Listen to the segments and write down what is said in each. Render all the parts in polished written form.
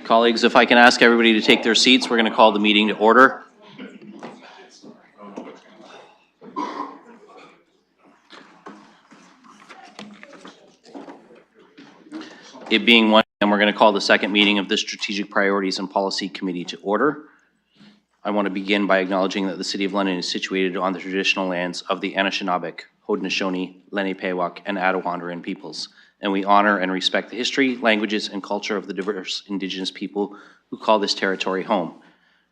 Colleagues, if I can ask everybody to take their seats, we're going to call the meeting to order. It being 1 p.m., we're going to call the second meeting of the Strategic Priorities and Policy Committee to order. I want to begin by acknowledging that the City of London is situated on the traditional lands of the Anishinaabe, Haudenosaunee, Lenape-Wauk, and Attawandaron peoples, and we honor and respect the history, languages, and culture of the diverse Indigenous people who call this territory home.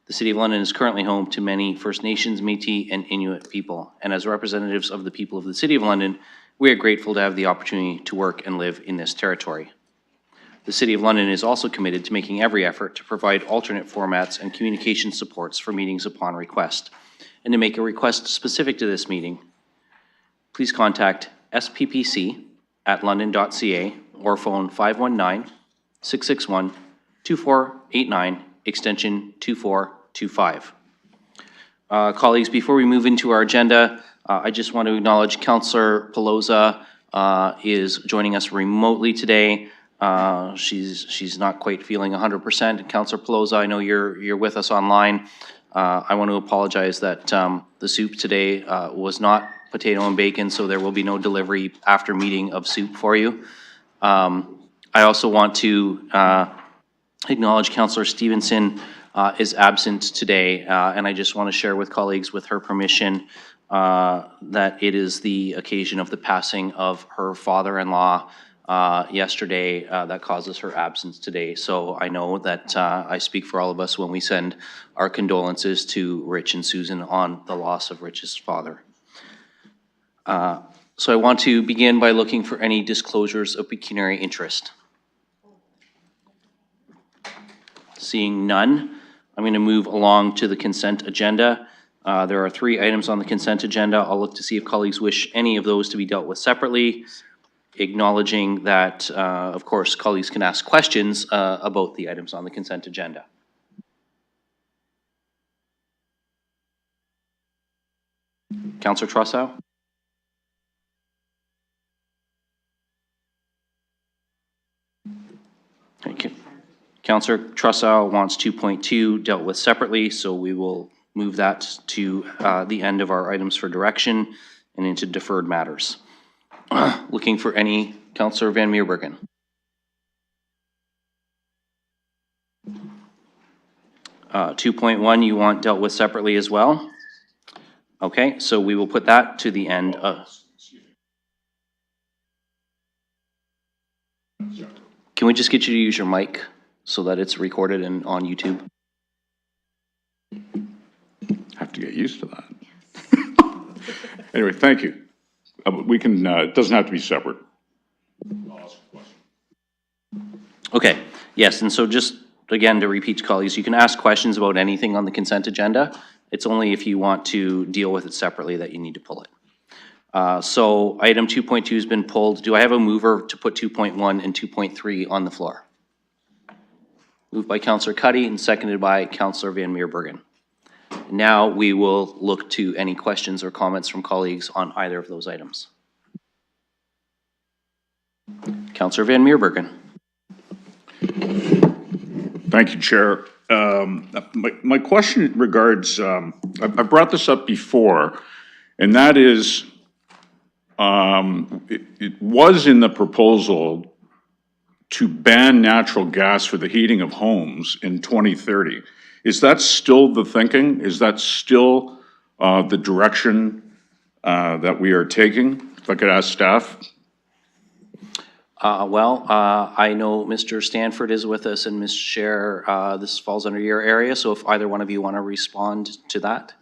The City of London is currently home to many First Nations, Métis, and Inuit people, and as representatives of the people of the City of London, we are grateful to have the opportunity to work and live in this territory. The City of London is also committed to making every effort to provide alternate formats and communication supports for meetings upon request. And to make a request specific to this meeting, please contact sppc@london.ca or phone 519-661-2489, extension 2425. Colleagues, before we move into our agenda, I just want to acknowledge Councillor Pelosa is joining us remotely today. She's not quite feeling 100%. Councillor Pelosa, I know you're with us online. I want to apologize that the soup today was not potato and bacon, so there will be no delivery after meeting of soup for you. I also want to acknowledge Councillor Stevenson is absent today, and I just want to share with colleagues, with her permission, that it is the occasion of the passing of her father-in-law yesterday that causes her absence today. So I know that I speak for all of us when we send our condolences to Rich and Susan on the loss of Rich's father. So I want to begin by looking for any disclosures of pecuniary interest. Seeing none, I'm going to move along to the consent agenda. There are 3 items on the consent agenda. I'll look to see if colleagues wish any of those to be dealt with separately, acknowledging that, of course, colleagues can ask questions about the items on the consent agenda. Councillor Trossow? Thank you. Councillor Trossow wants 2.2 dealt with separately, so we will move that to the end of our items for direction and into deferred matters. Looking for any. Councillor Van Meerbergen. 2.1 you want dealt with separately as well? Okay, so we will put that to the end of. Can we just get you to use your mic so that it's recorded and on YouTube? Have to get used to that. Anyway, thank you. We can, it doesn't have to be separate. Okay, yes, and so just again to repeat to colleagues, you can ask questions about anything on the consent agenda. It's only if you want to deal with it separately that you need to pull it. So item 2.2 has been pulled. Do I have a mover to put 2.1 and 2.3 on the floor? Moved by Councillor Cuddy and seconded by Councillor Van Meerbergen. Now we will look to any questions or comments from colleagues on either of those items. Councillor Van Meerbergen. Thank you, Chair. My question regards, I've brought this up before, and that is, it was in the proposal to ban natural gas for the heating of homes in 2030. Is that still the thinking? Is that still the direction that we are taking? If I could ask staff. I know Mr. Stanford is with us, and Ms. Scher, this falls under your area, so if either one of you want to respond to that.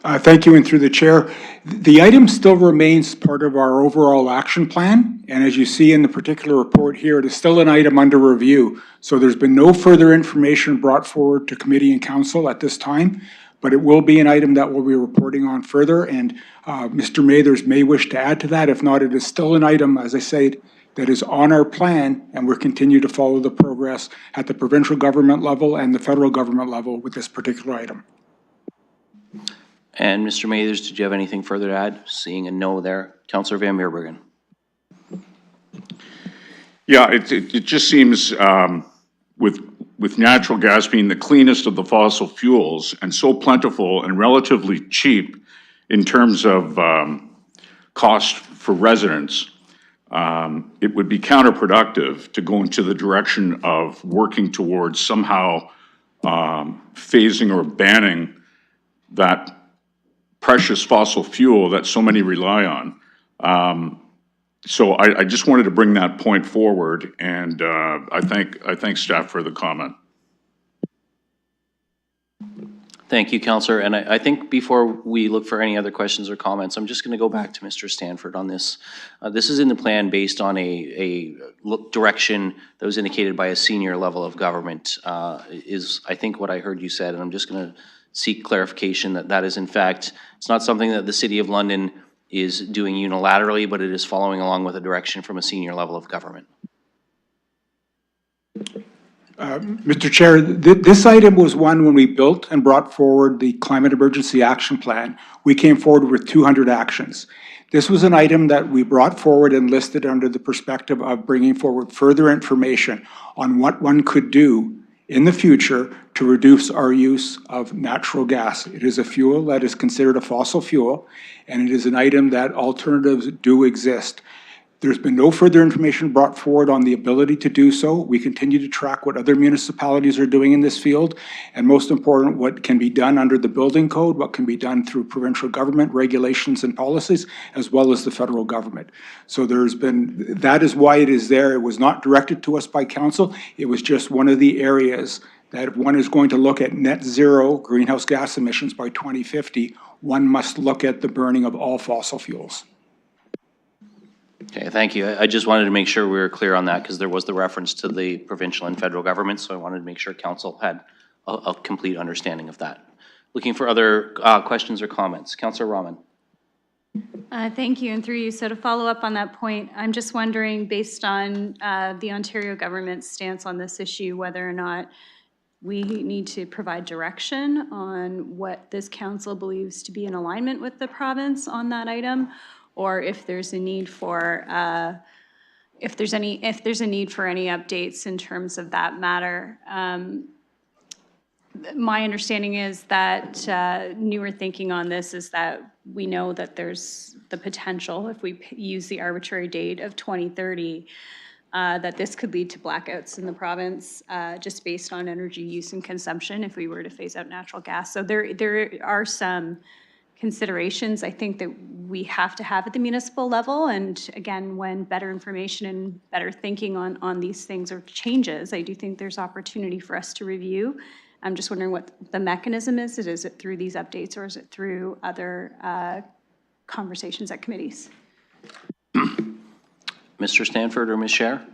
Thank you, and through the chair. The item still remains part of our overall action plan, and as you see in the particular report here, it is still an item under review. So there's been no further information brought forward to committee and council at this time, but it will be an item that we'll be reporting on further, and Mr. Mathers may wish to add to that. If not, it is still an item, as I said, that is on our plan, and we'll continue to follow the progress at the provincial government level and the federal government level with this particular item. And Mr. Mathers, did you have anything further to add? Seeing a no there. Councillor Van Meerbergen. Yeah, it just seems, with natural gas being the cleanest of the fossil fuels and so plentiful and relatively cheap in terms of, cost for residents, it would be counterproductive to go into the direction of working towards somehow, phasing or banning that precious fossil fuel that so many rely on. So I just wanted to bring that point forward, and I thank staff for the comment. Thank you, Councillor. And I think before we look for any other questions or comments, I'm just going to go back to Mr. Stanford on this. This is in the plan based on a direction that was indicated by a senior level of government, is I think what I heard you said, and I'm just going to seek clarification that that is in fact, it's not something that the City of London is doing unilaterally, but it is following along with a direction from a senior level of government. Mr. Chair, this item was one when we built and brought forward the Climate Emergency Action Plan. We came forward with 200 actions. This was an item that we brought forward and listed under the perspective of bringing forward further information on what one could do in the future to reduce our use of natural gas. It is a fuel that is considered a fossil fuel, and it is an item that alternatives do exist. There's been no further information brought forward on the ability to do so. We continue to track what other municipalities are doing in this field, and most important, what can be done under the building code, what can be done through provincial government regulations and policies, as well as the federal government. So that is why it is there. It was not directed to us by council. It was just one of the areas that if one is going to look at net zero greenhouse gas emissions by 2050, one must look at the burning of all fossil fuels. Okay, thank you. I just wanted to make sure we were clear on that because there was the reference to the provincial and federal government, so I wanted to make sure council had a complete understanding of that. Looking for other questions or comments. Councillor Rahman. Thank you, and through you. So to follow up on that point, I'm just wondering, based on the Ontario government's stance on this issue, whether or not we need to provide direction on what this council believes to be in alignment with the province on that item, or if there's a need for if there's a need for any updates in terms of that matter. My understanding is that newer thinking on this is that we know that there's the potential, if we use the arbitrary date of 2030, that this could lead to blackouts in the province, just based on energy use and consumption if we were to phase out natural gas. So there are some considerations I think that we have to have at the municipal level. And again, when better information and better thinking on these things or changes, I do think there's opportunity for us to review. I'm just wondering what the mechanism is. Is it through these updates or is it through other conversations at committees? Mr. Stanford or Ms. Scher?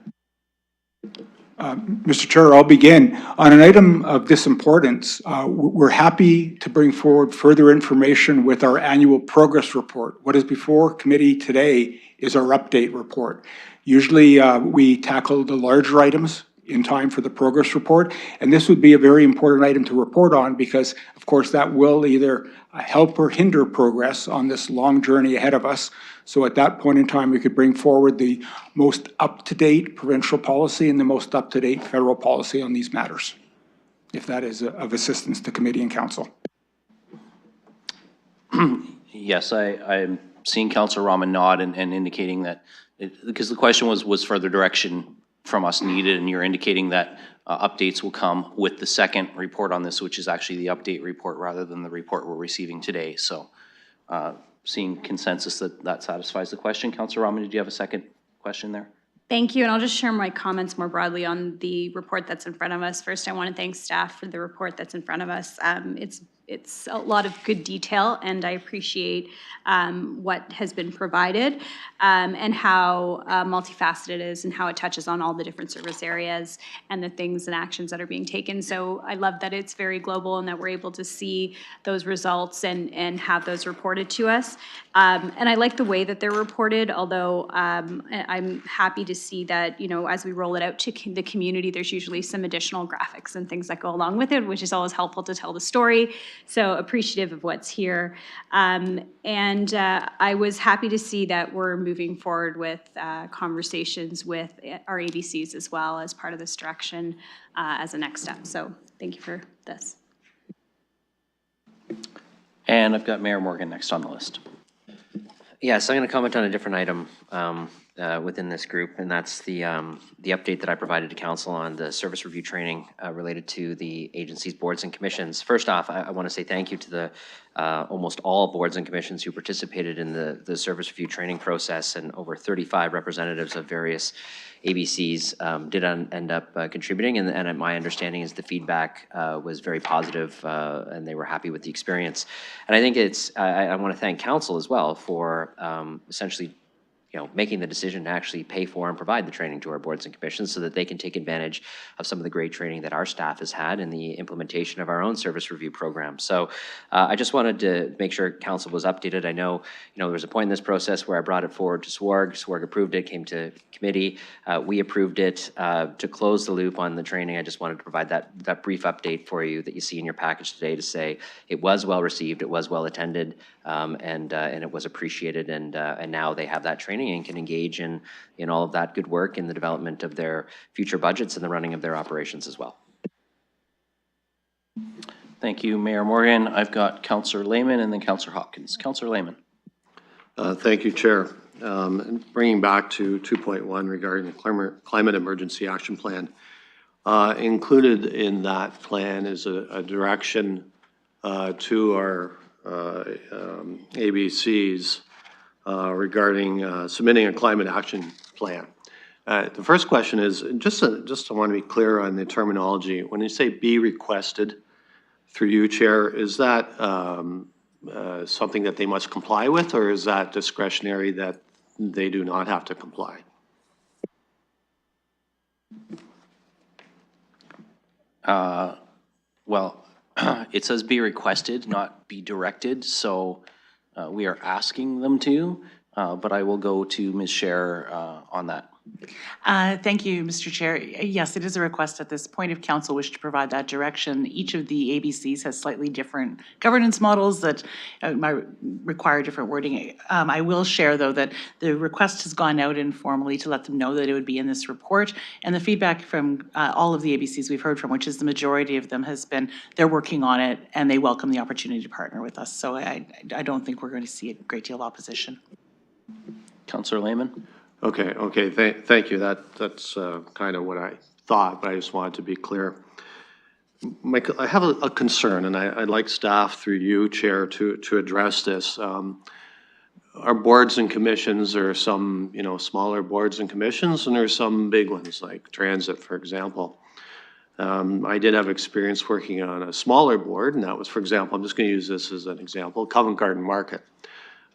Mr. Chair, I'll begin. On an item of this importance, we're happy to bring forward further information with our annual progress report. What is before committee today is our update report. Usually we tackle the larger items in time for the progress report, and this would be a very important item to report on because, of course, that will either help or hinder progress on this long journey ahead of us. So at that point in time, we could bring forward the most up-to-date provincial policy and the most up-to-date federal policy on these matters, if that is of assistance to committee and council. Yes, I'm seeing Councillor Rahman nod and indicating that, because the question was further direction from us needed, and you're indicating that updates will come with the second report on this, which is actually the update report rather than the report we're receiving today. So seeing consensus that satisfies the question. Councillor Rahman, did you have a second question there? Thank you, and I'll just share my comments more broadly on the report that's in front of us. First, I want to thank staff for the report that's in front of us. It's a lot of good detail, and I appreciate what has been provided and how multifaceted it is and how it touches on all the different service areas and the things and actions that are being taken. So I love that it's very global and that we're able to see those results and have those reported to us. And I like the way that they're reported, although I'm happy to see that, you know, as we roll it out to the community, there's usually some additional graphics and things that go along with it, which is always helpful to tell the story. So appreciative of what's here. I was happy to see that we're moving forward with conversations with our ABCs as well as part of this direction as a next step. So thank you for this. And I've got Mayor Morgan next on the list. Yes, I'm going to comment on a different item within this group, and that's the update that I provided to council on the service review training related to the agencies, boards, and commissions. First off, I want to say thank you to the almost all boards and commissions who participated in the service review training process, and over 35 representatives of various ABCs did end up contributing, and my understanding is the feedback was very positive, and they were happy with the experience. And I think I want to thank council as well for essentially making the decision to actually pay for and provide the training to our boards and commissions so that they can take advantage of some of the great training that our staff has had in the implementation of our own service review program. So I just wanted to make sure council was updated. I know, there was a point in this process where I brought it forward to SWORG. SWORG approved it, came to committee. We approved it. To close the loop on the training, I just wanted to provide that brief update for you that you see in your package today to say it was well received, it was well attended, and it was appreciated, and now they have that training and can engage in all of that good work in the development of their future budgets and the running of their operations as well. Thank you, Mayor Morgan. I've got Councillor Lehman and then Councillor Hopkins. Councillor Lehman. Thank you, Chair. Bringing back to 2.1 regarding the Climate Emergency Action Plan. Included in that plan is a direction to our ABCs regarding submitting a climate action plan. The first question is, just I want to be clear on the terminology. When you say be requested, through you, Chair, is that something that they must comply with, or is that discretionary that they do not have to comply? Well, it says be requested, not be directed, so we are asking them to, but I will go to Ms. Scher on that. Thank you, Mr. Chair. Yes, it is a request at this point if council wish to provide that direction. Each of the ABCs has slightly different governance models that might require different wording. I will share, though, that the request has gone out informally to let them know that it would be in this report. And the feedback from all of the ABCs we've heard from, which is the majority of them, has been they're working on it and they welcome the opportunity to partner with us. So I don't think we're going to see a great deal of opposition. Councillor Lehman. Okay, thank you. That's kind of what I thought, but I just wanted to be clear. I have a concern, and I'd like staff through you, Chair, to address this. Our boards and commissions, there are some, smaller boards and commissions, and there's some big ones, like Transit, for example. I did have experience working on a smaller board, and that was, for example, I'm just going to use this as an example, Covent Garden Market.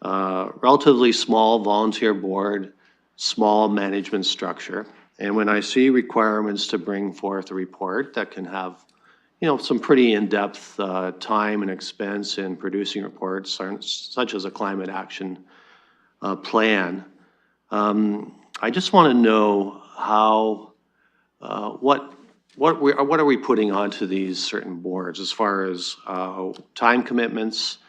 Relatively small volunteer board, small management structure. And when I see requirements to bring forth a report that can have, some pretty in-depth time and expense in producing reports, such as a climate action plan, I just want to know how, what are we putting onto these certain boards as far as time commitments,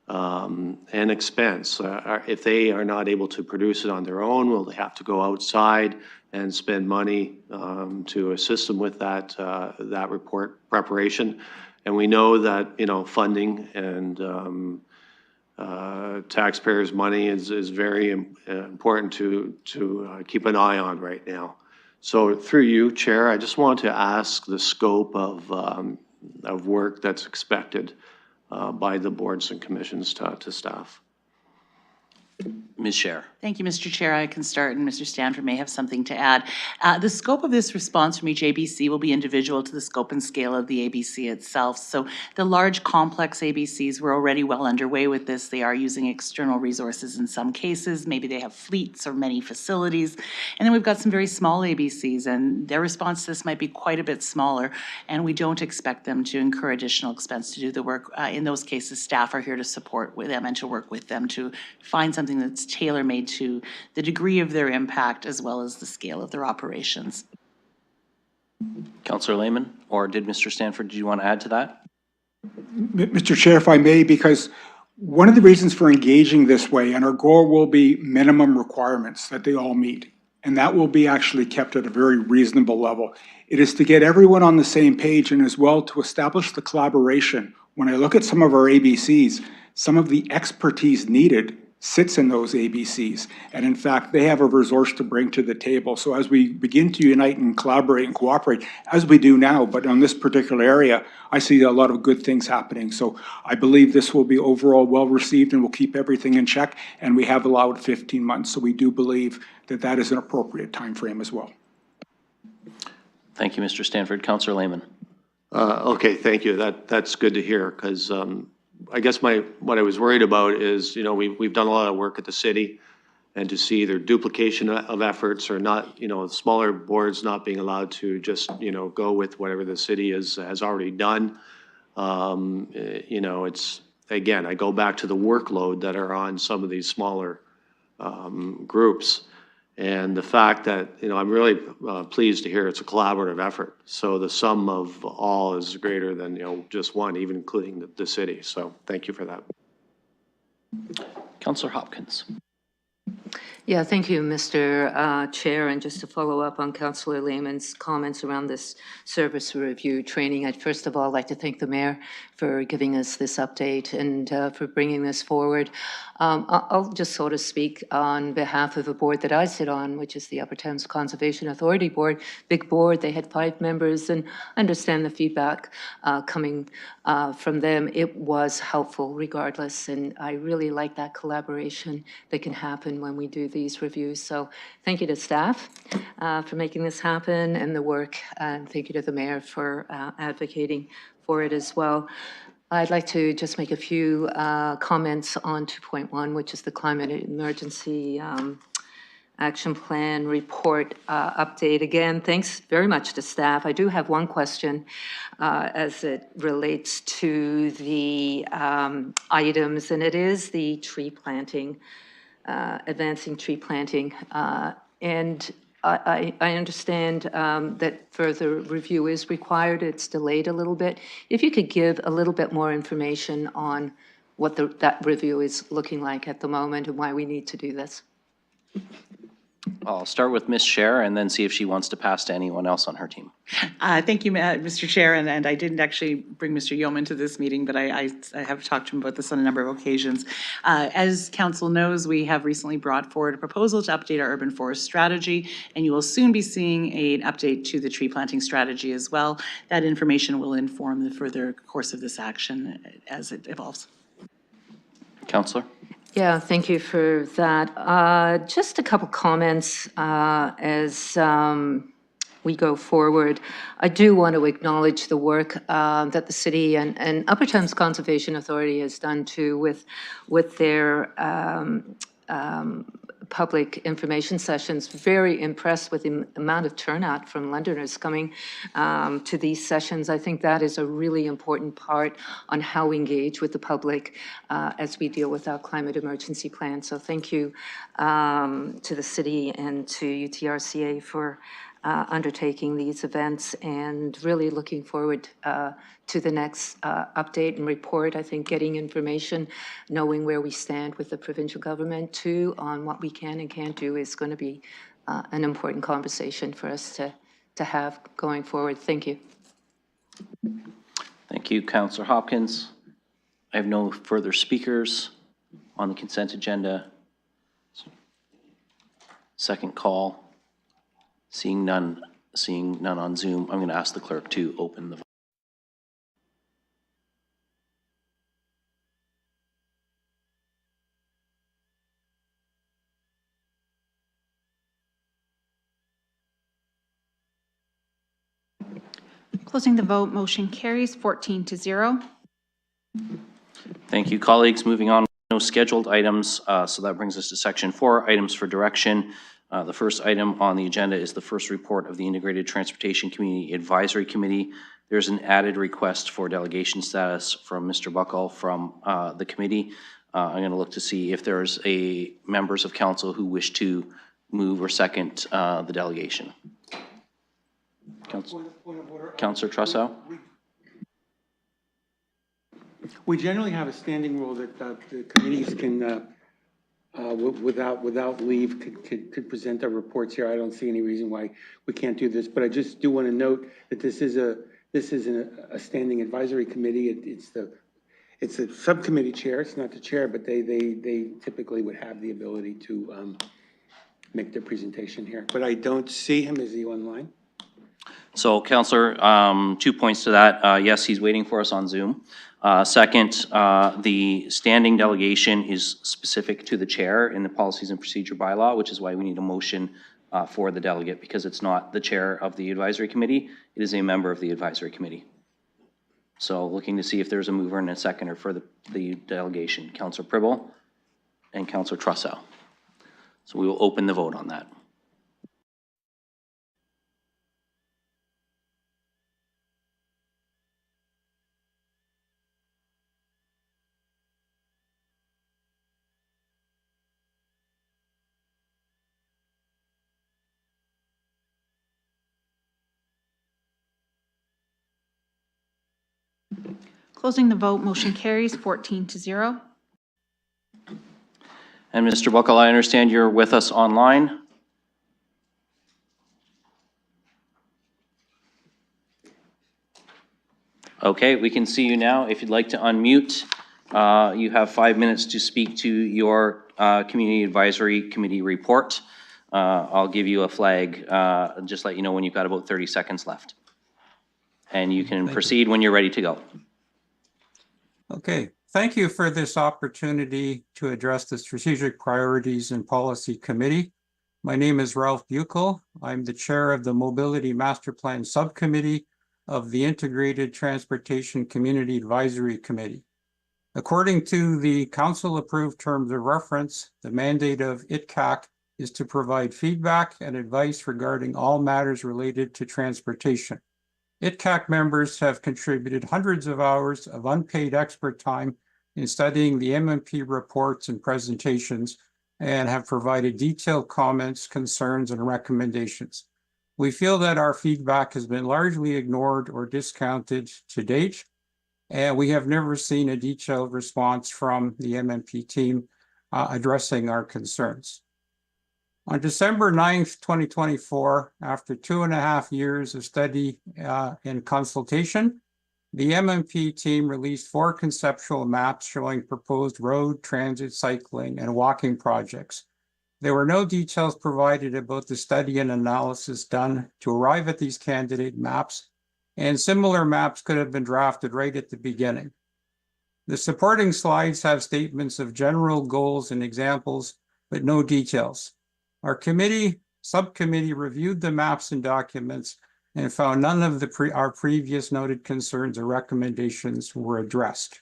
and expense. If they are not able to produce it on their own, will they have to go outside and spend money to assist them with that report preparation? And we know that funding and taxpayers' money is very important to keep an eye on right now. So through you, Chair, I just want to ask the scope of work that's expected by the boards and commissions to staff. Ms. Scher. Thank you, Mr. Chair. I can start, and Mr. Stanford may have something to add. The scope of this response from each ABC will be individual to the scope and scale of the ABC itself. So the large, complex ABCs were already well underway with this. They are using external resources in some cases. Maybe they have fleets or many facilities. And then we've got some very small ABCs, and their response to this might be quite a bit smaller, and we don't expect them to incur additional expense to do the work. In those cases, staff are here to support with them and to work with them to find something that's tailor-made to the degree of their impact as well as the scale of their operations. Councillor Lehman, or did Mr. Stanford, do you want to add to that? Mr. Chair, if I may, because one of the reasons for engaging this way, and our goal will be minimum requirements that they all meet, and that will be actually kept at a very reasonable level. It is to get everyone on the same page and as well to establish the collaboration. When I look at some of our ABCs, some of the expertise needed sits in those ABCs. And in fact, they have a resource to bring to the table. So as we begin to unite and collaborate and cooperate, as we do now, but on this particular area, I see a lot of good things happening. So I believe this will be overall well received and will keep everything in check. And we have allowed 15 months. So we do believe that that is an appropriate time frame as well. Thank you, Mr. Stanford. Councillor Lehman. Okay, thank you. That's good to hear, because I guess what I was worried about is, you know, we've done a lot of work at the city, and to see either duplication of efforts or not, you know, smaller boards not being allowed to just, you know, go with whatever the city has already done. You know, it's, again, I go back to the workload that are on some of these smaller groups. And the fact that, you know, I'm really pleased to hear it's a collaborative effort. So the sum of all is greater than, you know, just one, even including the city. So thank you for that. Councillor Hopkins. Yeah, thank you, Mr. Chair. And just to follow up on Councillor Lehman's comments around this service review training, I'd first of all like to thank the Mayor for giving us this update and for bringing this forward. I'll just sort of speak on behalf of a board that I sit on, which is the Upper Thames Conservation Authority Board. Big board, they had 5 members, and I understand the feedback coming from them. It was helpful regardless, and I really like that collaboration that can happen when we do these reviews. So thank you to staff for making this happen and the work, and thank you to the Mayor for advocating for it as well. I'd like to just make a few comments on 2.1, which is the Climate Emergency Action Plan Report update. Again, thanks very much to staff. I do have one question as it relates to the items, and it is the tree planting, advancing tree planting. And I understand that further review is required. It's delayed a little bit. If you could give a little bit more information on what that review is looking like at the moment and why we need to do this. I'll start with Ms. Scher and then see if she wants to pass to anyone else on her team. Thank you, Mr. Chair, and I didn't actually bring Mr. Yeoman to this meeting, but I have talked to him about this on a number of occasions. As council knows, we have recently brought forward a proposal to update our urban forest strategy, and you will soon be seeing an update to the tree planting strategy as well. That information will inform the further course of this action as it evolves. Councillor? Yeah, thank you for that. Just a couple comments as we go forward. I do want to acknowledge the work that the city and Upper Thames Conservation Authority has done too with their public information sessions. Very impressed with the amount of turnout from Londoners coming to these sessions. I think that is a really important part on how we engage with the public as we deal with our climate emergency plan. So thank you to the city and to UTRCA for undertaking these events, and really looking forward to the next update and report. I think getting information, knowing where we stand with the provincial government too on what we can and can't do is going to be an important conversation for us to have going forward. Thank you. Thank you, Councillor Hopkins. I have no further speakers on the consent agenda. Second call. Seeing none on Zoom, I'm going to ask the clerk to open the vote. Closing the vote, motion carries 14-0. Thank you, colleagues. Moving on, no scheduled items, so that brings us to section 4, items for direction. The first item on the agenda is the first report of the Integrated Transportation Community Advisory Committee. There's an added request for delegation status from Mr. Buckle from the committee. I'm going to look to see if there's members of council who wish to move or second the delegation. Councillor Trussow? We generally have a standing rule that the committees can, without leave, could present their reports here. I don't see any reason why we can't do this, but I just do want to note that this is a standing advisory committee. It's a subcommittee chair. It's not the chair, but they typically would have the ability to make their presentation here. But I don't see him. Is he online? So Counselor, 2 points to that. Yes, he's waiting for us on Zoom. Second, the standing delegation is specific to the chair in the policies and procedure bylaw, which is why we need a motion for the delegate, because it's not the chair of the advisory committee. It is a member of the advisory committee. So looking to see if there's a mover and a seconder for the delegation, Counselor Pribble and Counselor Trussell. So we will open the vote on that. Closing the vote, motion carries 14-0. And Mr. Buckle, I understand you're with us online. Okay, we can see you now. If you'd like to unmute, you have 5 minutes to speak to your Community Advisory Committee report. I'll give you a flag, just let you know when you've got about 30 seconds left. And you can proceed when you're ready to go. Okay, thank you for this opportunity to address the Strategic Priorities and Policy Committee. My name is Ralph Buchel. I'm the chair of the Mobility Master Plan Subcommittee of the Integrated Transportation Community Advisory Committee. According to the council-approved terms of reference, the mandate of ITCAC is to provide feedback and advice regarding all matters related to transportation. ITCAC members have contributed hundreds of hours of unpaid expert time in studying the MMP reports and presentations and have provided detailed comments, concerns, and recommendations. We feel that our feedback has been largely ignored or discounted to date, and we have never seen a detailed response from the MMP team addressing our concerns. On December 9th, 2024, after 2.5 years of study and consultation, the MMP team released 4 conceptual maps showing proposed road, transit, cycling, and walking projects. There were no details provided about the study and analysis done to arrive at these candidate maps, and similar maps could have been drafted right at the beginning. The supporting slides have statements of general goals and examples, but no details. Our subcommittee reviewed the maps and documents and found none of our previous noted concerns or recommendations were addressed.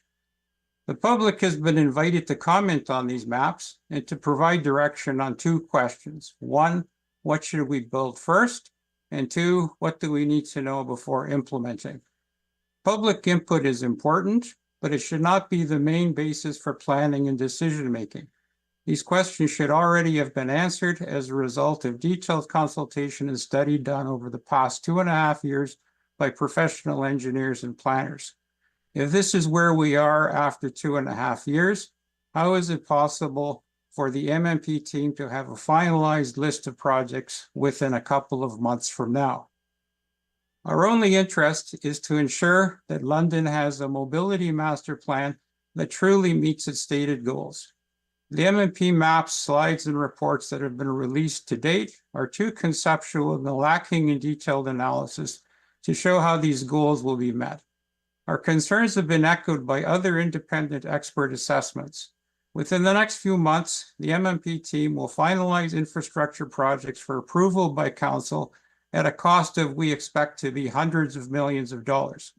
The public has been invited to comment on these maps and to provide direction on 2 questions. 1, what should we build first? And 2, what do we need to know before implementing? Public input is important, but it should not be the main basis for planning and decision-making. These questions should already have been answered as a result of detailed consultation and study done over the past 2.5 years by professional engineers and planners. If this is where we are after 2.5 years, how is it possible for the MMP team to have a finalized list of projects within a couple of months from now? Our only interest is to ensure that London has a mobility master plan that truly meets its stated goals. The MMP maps, slides, and reports that have been released to date are too conceptual and lacking in detailed analysis to show how these goals will be met. Our concerns have been echoed by other independent expert assessments. Within the next few months, the MMP team will finalize infrastructure projects for approval by council at a cost of, we expect to be hundreds of millions of dollars.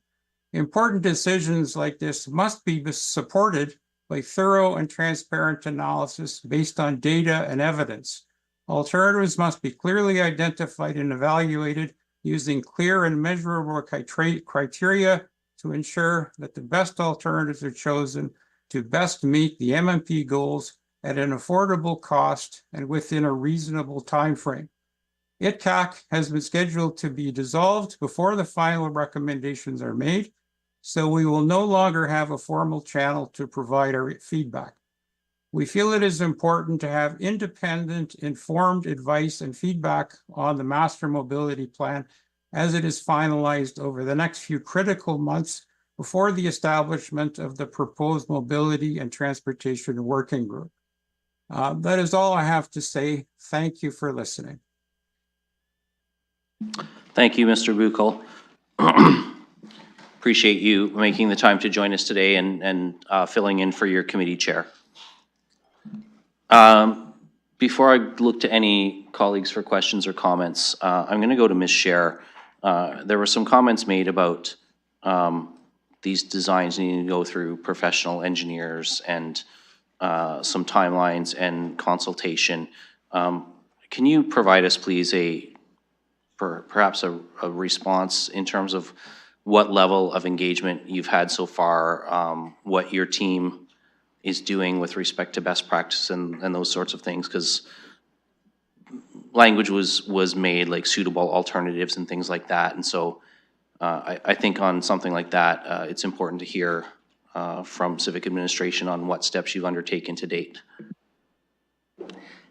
Important decisions like this must be supported by thorough and transparent analysis based on data and evidence. Alternatives must be clearly identified and evaluated using clear and measurable criteria to ensure that the best alternatives are chosen to best meet the MMP goals at an affordable cost and within a reasonable timeframe. ITCAC has been scheduled to be dissolved before the final recommendations are made. so we will no longer have a formal channel to provide our feedback. We feel it is important to have independent, informed advice and feedback on the master mobility plan as it is finalized over the next few critical months before the establishment of the proposed mobility and transportation working group. That is all I have to say. Thank you for listening. Thank you, Mr. Buckel. Appreciate you making the time to join us today and filling in for your committee chair. Before I look to any colleagues for questions or comments, I'm going to go to Ms. Scher. There were some comments made about these designs needing to go through professional engineers and some timelines and consultation. Can you provide us, please, perhaps a response in terms of what level of engagement you've had so far, what your team is doing with respect to best practice and those sorts of things? Because language was made like suitable alternatives and things like that. And so I think on something like that, it's important to hear from Civic Administration on what steps you've undertaken to date.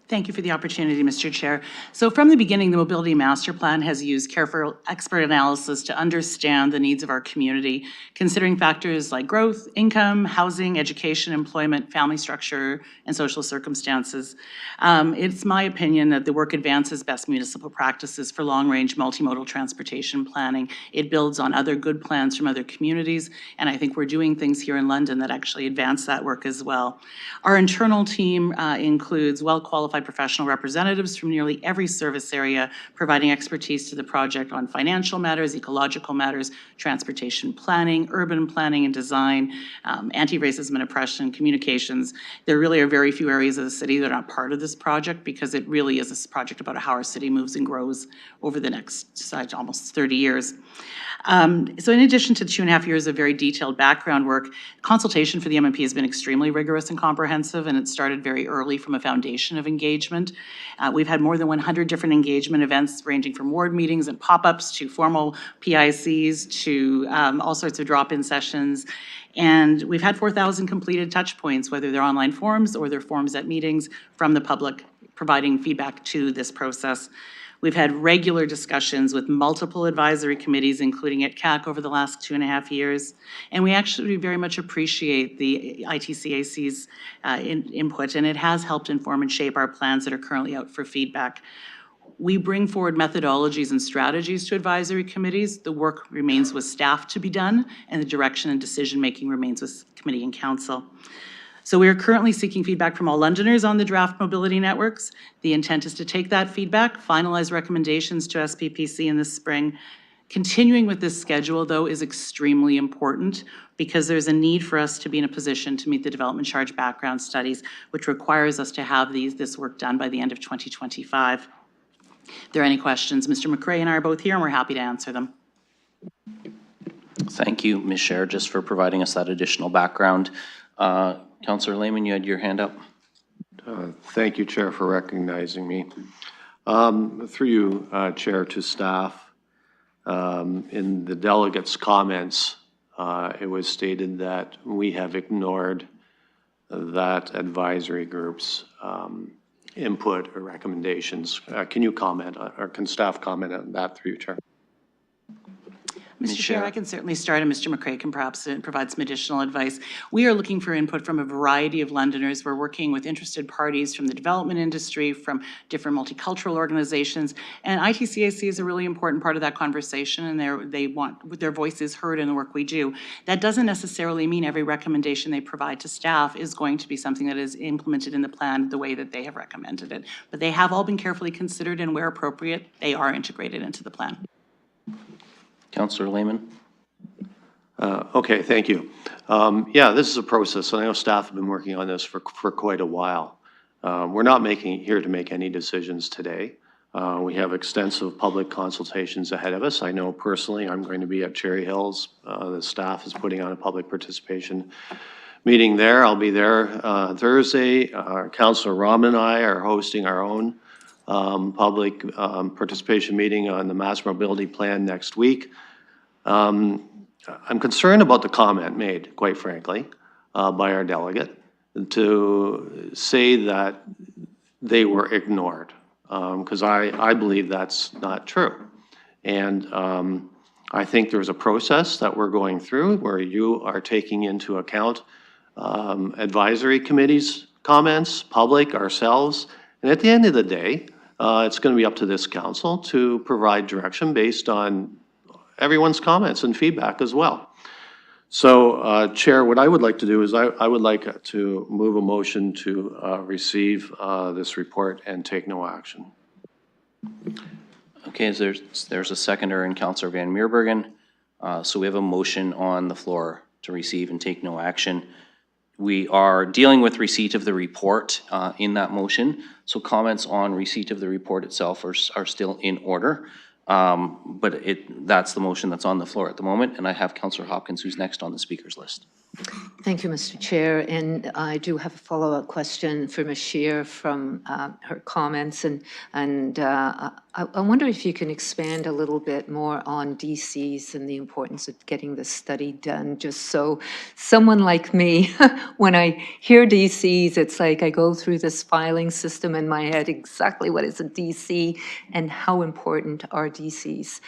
Thank you for the opportunity, Mr. Chair. So from the beginning, the Mobility Master Plan has used careful expert analysis to understand the needs of our community, considering factors like growth, income, housing, education, employment, family structure, and social circumstances. It's my opinion that the work advances best municipal practices for long-range multimodal transportation planning. It builds on other good plans from other communities, and I think we're doing things here in London that actually advance that work as well. Our internal team includes well-qualified professional representatives from nearly every service area, providing expertise to the project on financial matters, ecological matters, transportation planning, urban planning and design, anti-racism and oppression, communications. There really are very few areas of the city that are not part of this project because it really is a project about how our city moves and grows over the next almost 30 years. So in addition to 2.5 years of very detailed background work, consultation for the MMP has been extremely rigorous and comprehensive, and it started very early from a foundation of engagement. We've had more than 100 different engagement events ranging from ward meetings and pop-ups to formal PICs to all sorts of drop-in sessions. And we've had 4,000 completed touch points, whether they're online forums or they're forums at meetings from the public, providing feedback to this process. We've had regular discussions with multiple advisory committees, including at CAC over the last 2.5 years. And we actually very much appreciate the ITCAC's input, and it has helped inform and shape our plans that are currently out for feedback. We bring forward methodologies and strategies to advisory committees. The work remains with staff to be done, and the direction and decision-making remains with committee and council. So we are currently seeking feedback from all Londoners on the draft mobility networks. The intent is to take that feedback, finalize recommendations to SPPC in the spring. Continuing with this schedule, though, is extremely important because there's a need for us to be in a position to meet the development charge background studies, which requires us to have this work done by the end of 2025. If there are any questions, Mr. McRae and I are both here, and we're happy to answer them. Thank you, Ms. Scher, just for providing us that additional background. Councillor Lehman, you had your hand up. Thank you, Chair, for recognizing me. Through you, Chair, to staff, in the delegates' comments, it was stated that we have ignored that advisory group's input or recommendations. Can you comment, or can staff comment on that through you, Chair? Mr. Chair, I can certainly start, and Mr. McRae can perhaps provide some additional advice. We are looking for input from a variety of Londoners. We're working with interested parties from the development industry, from different multicultural organizations, and ITCAC is a really important part of that conversation, and they want their voices heard in the work we do. That doesn't necessarily mean every recommendation they provide to staff is going to be something that is implemented in the plan the way that they have recommended it. But they have all been carefully considered, and where appropriate, they are integrated into the plan. Councillor Lehman. Okay, thank you. Yeah, this is a process, and I know staff have been working on this for quite a while. We're not here to make any decisions today. We have extensive public consultations ahead of us. I know personally I'm going to be at Cherry Hills. The staff is putting on a public participation meeting there. I'll be there Thursday. Councillor Rahman and I are hosting our own public participation meeting on the Mass Mobility Plan next week. I'm concerned about the comment made, quite frankly, by our delegate, to say that they were ignored, because I believe that's not true. And I think there's a process that we're going through where you are taking into account advisory committees' comments, public, ourselves. And at the end of the day, it's going to be up to this council to provide direction based on everyone's comments and feedback as well. So, Chair, what I would like to do is I would like to move a motion to receive this report and take no action. Okay, there's a seconder in Councillor Van Meerbergen. So we have a motion on the floor to receive and take no action. We are dealing with receipt of the report in that motion. So comments on receipt of the report itself are still in order. But that's the motion that's on the floor at the moment. And I have Councillor Hopkins, who's next on the speakers list. Thank you, Mr. Chair. And I do have a follow-up question for Ms. Scheer from her comments. And I wonder if you can expand a little bit more on DCs and the importance of getting this study done, just so someone like me, when I hear DCs, it's like I go through this filing system in my head, exactly what is a DC and how important are DCs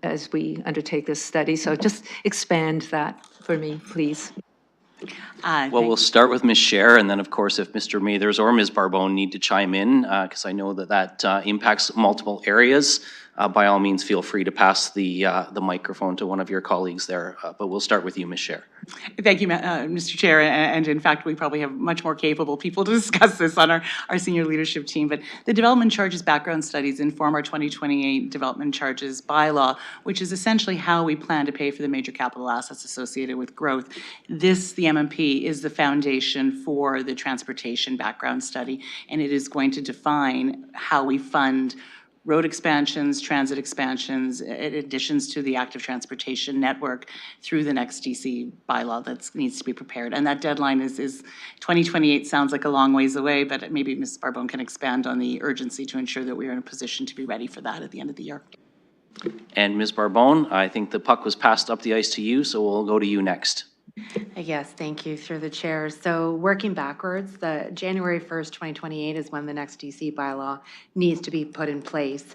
as we undertake this study. So just expand that for me, please. Well, we'll start with Ms. Scheer, and then, of course, if Mr. Mathers or Ms. Barbone need to chime in, because I know that impacts multiple areas, by all means, feel free to pass the microphone to one of your colleagues there. But we'll start with you, Ms. Scheer. Thank you, Mr. Chair, and in fact, we probably have much more capable people to discuss this on our senior leadership team, but the development charges background studies inform our 2028 development charges bylaw, which is essentially how we plan to pay for the major capital assets associated with growth. This, the MMP, is the foundation for the transportation background study, and it is going to define how we fund road expansions, transit expansions, additions to the active transportation network through the next DC bylaw that needs to be prepared. And that deadline is 2028 sounds like a long ways away, but maybe Ms. Barbone can expand on the urgency to ensure that we are in a position to be ready for that at the end of the year. And Ms. Barbone, I think the puck was passed up the ice to you, so we'll go to you next. Yes, thank you, through the chair. So working backwards, the January 1st, 2028 is when the next DC bylaw needs to be put in place.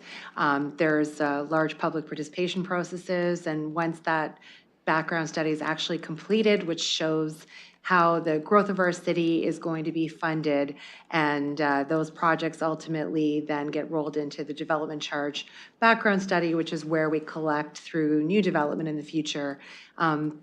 There's large public participation processes, and once that background study is actually completed, which shows how the growth of our city is going to be funded, and those projects ultimately then get rolled into the development charge background study, which is where we collect through new development in the future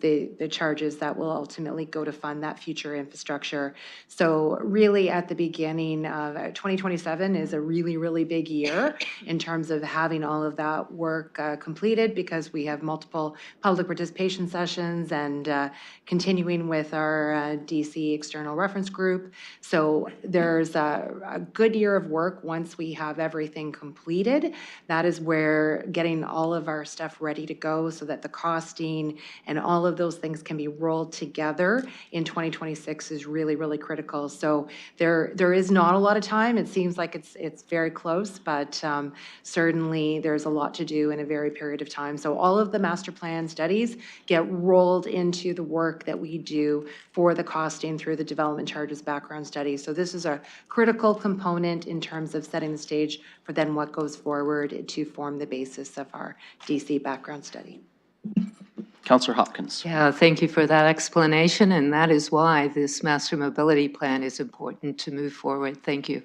the charges that will ultimately go to fund that future infrastructure. So really at the beginning of 2027 is a really, really big year in terms of having all of that work completed, because we have multiple public participation sessions and continuing with our DC external reference group. So there's a good year of work once we have everything completed. That is where getting all of our stuff ready to go so that the costing and all of those things can be rolled together in 2026 is really, really critical. So there is not a lot of time. It seems like it's very close, but certainly there's a lot to do in a very period of time. So all of the master plan studies get rolled into the work that we do for the costing through the development charges background study. So this is a critical component in terms of setting the stage for then what goes forward to form the basis of our DC background study. Councillor Hopkins. Yeah, thank you for that explanation, and that is why this master mobility plan is important to move forward. Thank you.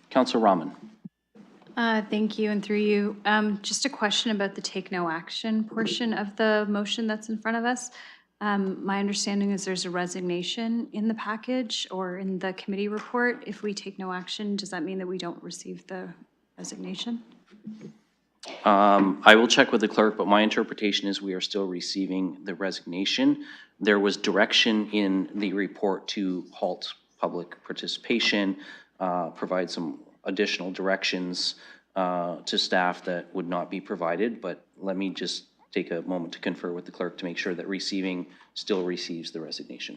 Councillor Rahman. Thank you, and through you, just a question about the take no action portion of the motion that's in front of us. My understanding is there's a resignation in the package or in the committee report. If we take no action, does that mean that we don't receive the resignation? I will check with the clerk, but my interpretation is we are still receiving the resignation. There was direction in the report to halt public participation, provide some additional directions to staff that would not be provided, but let me just take a moment to confer with the clerk to make sure that receiving still receives the resignation.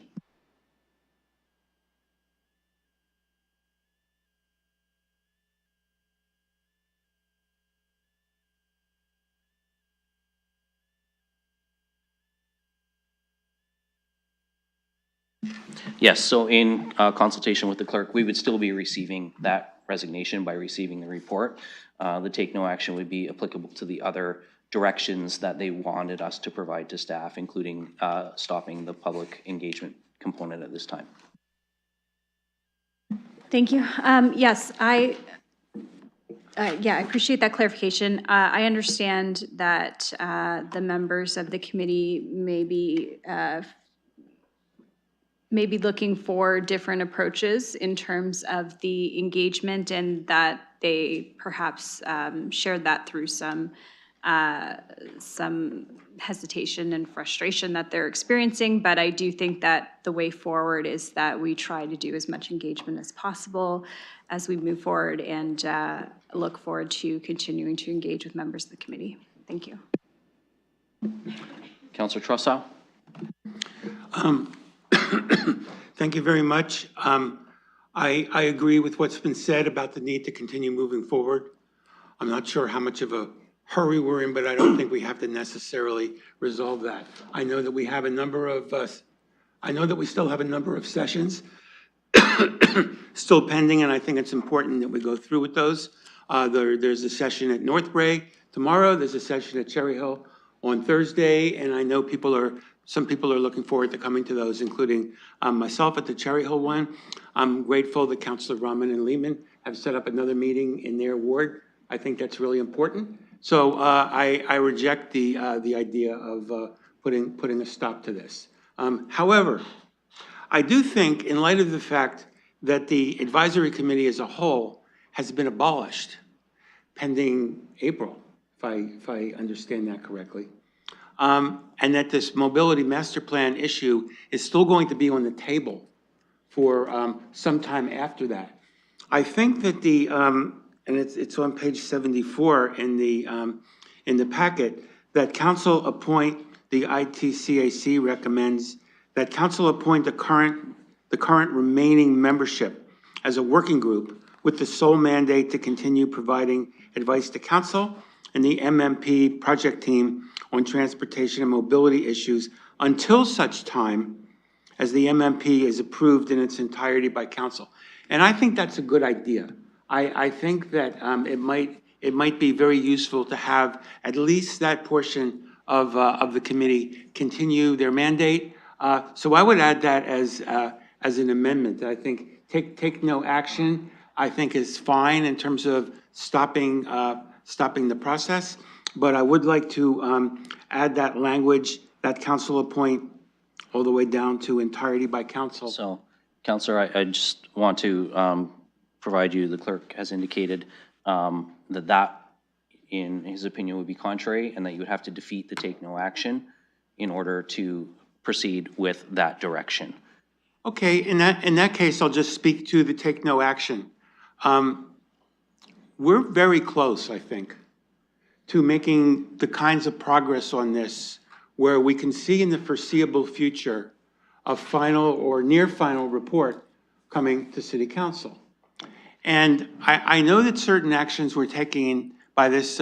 Yes, so in consultation with the clerk, we would still be receiving that resignation by receiving the report. The take no action would be applicable to the other directions that they wanted us to provide to staff, including stopping the public engagement component at this time. Thank you. Yes, I appreciate that clarification. I understand that the members of the committee may be looking for different approaches in terms of the engagement, and that they perhaps shared that through some hesitation and frustration that they're experiencing. But I do think that the way forward is that we try to do as much engagement as possible as we move forward, and look forward to continuing to engage with members of the committee. Thank you. Councillor Trossow? Thank you very much. I agree with what's been said about the need to continue moving forward. I'm not sure how much of a hurry we're in, but I don't think we have to necessarily resolve that. I know that we have a number of, I know that we still have a number of sessions still pending, and I think it's important that we go through with those. There's a session at North Bray tomorrow. There's a session at Cherry Hill on Thursday, and I know some people are looking forward to coming to those, including myself at the Cherry Hill one. I'm grateful that Councillor Rahman and Lehman have set up another meeting in their ward. I think that's really important. So I reject the idea of putting a stop to this. However, I do think, in light of the fact that the advisory committee as a whole has been abolished pending April, if I understand that correctly, and that this mobility master plan issue is still going to be on the table for some time after that. I think that and it's on page 74 in the packet, that council appoint, the ITCAC recommends that council appoint the current remaining membership as a working group with the sole mandate to continue providing advice to council and the MMP project team on transportation and mobility issues until such time as the MMP is approved in its entirety by council. And I think that's a good idea. I think that it might be very useful to have at least that portion of the committee continue their mandate. So I would add that as an amendment. I think take no action, I think, is fine in terms of stopping the process. But I would like to add that language, that council appoint all the way down to entirety by council. So, Councillor, I just want to provide you, the clerk has indicated that in his opinion would be contrary, and that you would have to defeat the take no action in order to proceed with that direction. Okay, in that case, I'll just speak to the take no action. We're very close, I think, to making the kinds of progress on this where we can see in the foreseeable future a final or near final report coming to City Council. And I know that certain actions were taken by this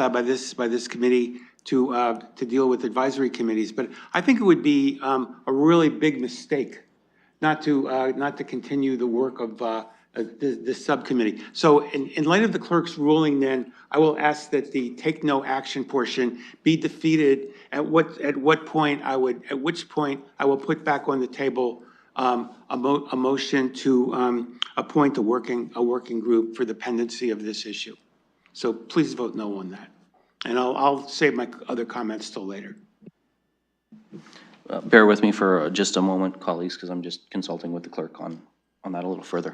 committee to deal with advisory committees, but I think it would be a really big mistake not to continue the work of this subcommittee. So in light of the clerk's ruling, then I will ask that the take no action portion be defeated. At which point I will put back on the table a motion to appoint a working group for the pendency of this issue. So please vote no on that. And I'll save my other comments till later. Bear with me for just a moment, colleagues, because I'm just consulting with the clerk on that a little further.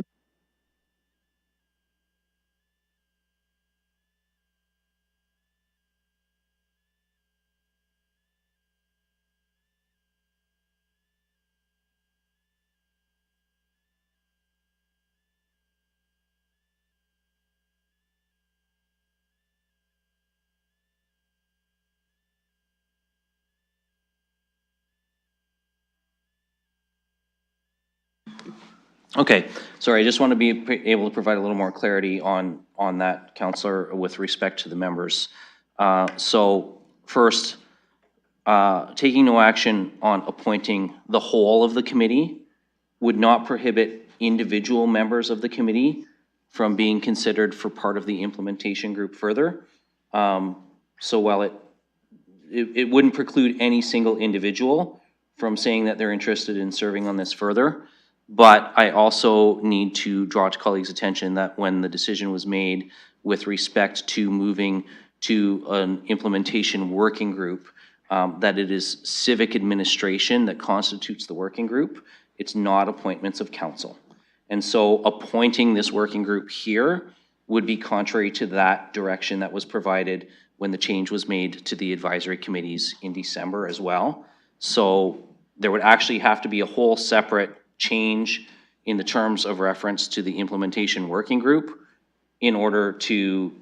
Okay, sorry, I just want to be able to provide a little more clarity on that, Councillor, with respect to the members. So first, taking no action on appointing the whole of the committee would not prohibit individual members of the committee from being considered for part of the implementation group further. So while it wouldn't preclude any single individual from saying that they're interested in serving on this further, but I also need to draw to colleagues' attention that when the decision was made with respect to moving to an implementation working group, that it is civic administration that constitutes the working group. It's not appointments of council. And so appointing this working group here would be contrary to that direction that was provided when the change was made to the advisory committees in December as well. So there would actually have to be a whole separate change in the terms of reference to the implementation working group in order to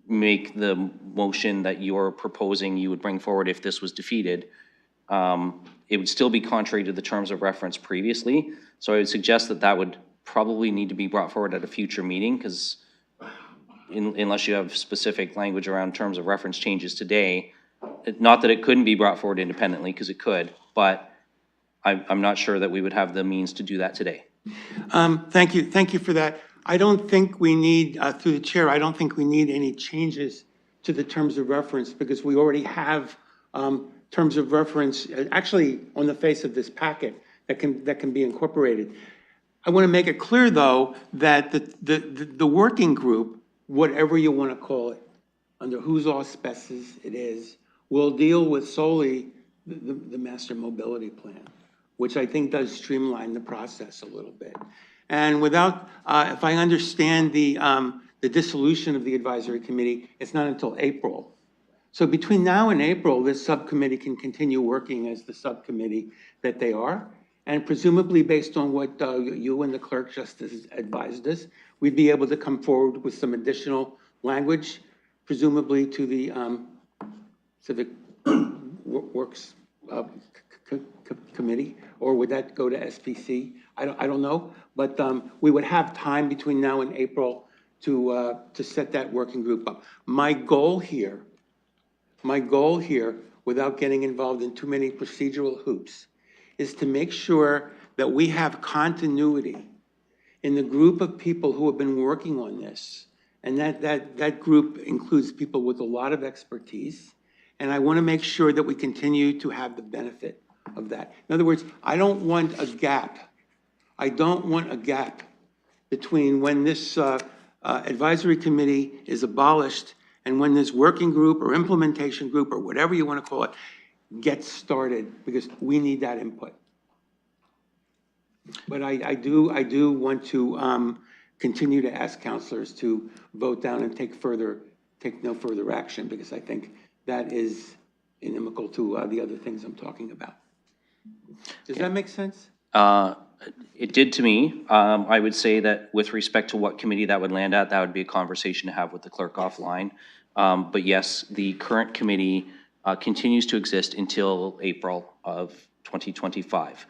make the motion that you're proposing you would bring forward if this was defeated. It would still be contrary to the terms of reference previously. So I would suggest that that would probably need to be brought forward at a future meeting, because unless you have specific language around terms of reference changes today, not that it couldn't be brought forward independently, because it could, but I'm not sure that we would have the means to do that today. Thank you for that. I don't think we need, through the chair, I don't think we need any changes to the terms of reference, because we already have terms of reference actually on the face of this packet that can be incorporated. I want to make it clear, though, that the working group, whatever you want to call it, under whose auspices it is, will deal with solely the master mobility plan, which I think does streamline the process a little bit. And without, if I understand the dissolution of the advisory committee, it's not until April. So between now and April, this subcommittee can continue working as the subcommittee that they are. And presumably based on what you and the clerk just advised us, we'd be able to come forward with some additional language, presumably to the Civic Works Committee, or would that go to SPC? I don't know, but we would have time between now and April to set that working group up. My goal here, without getting involved in too many procedural hoops, is to make sure that we have continuity in the group of people who have been working on this. And that group includes people with a lot of expertise. And I want to make sure that we continue to have the benefit of that. In other words, I don't want a gap. I don't want a gap between when this advisory committee is abolished and when this working group or implementation group or whatever you want to call it gets started, because we need that input. But I do want to continue to ask councilors to vote down and take no further action, because I think that is inimical to the other things I'm talking about. Does that make sense? It did to me. I would say that with respect to what committee that would land at, that would be a conversation to have with the clerk offline. But yes, the current committee continues to exist until April of 2025.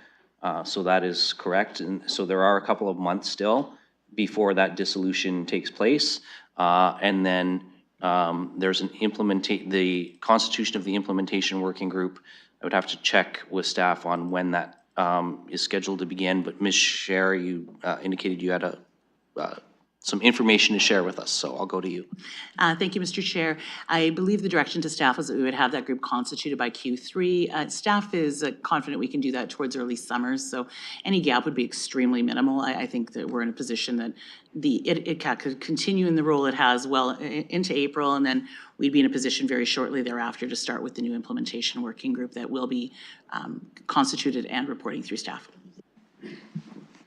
So that is correct. And so there are a couple of months still before that dissolution takes place. And then there's the constitution of the implementation working group. I would have to check with staff on when that is scheduled to begin. But Ms. Scher, you indicated you had some information to share with us, so I'll go to you. Thank you, Mr. Chair. I believe the direction to staff was that we would have that group constituted by Q3. Staff is confident we can do that towards early summers, so any gap would be extremely minimal. I think that we're in a position that the ITCAT could continue in the role it has well into April, and then we'd be in a position very shortly thereafter to start with the new implementation working group that will be constituted and reporting through staff.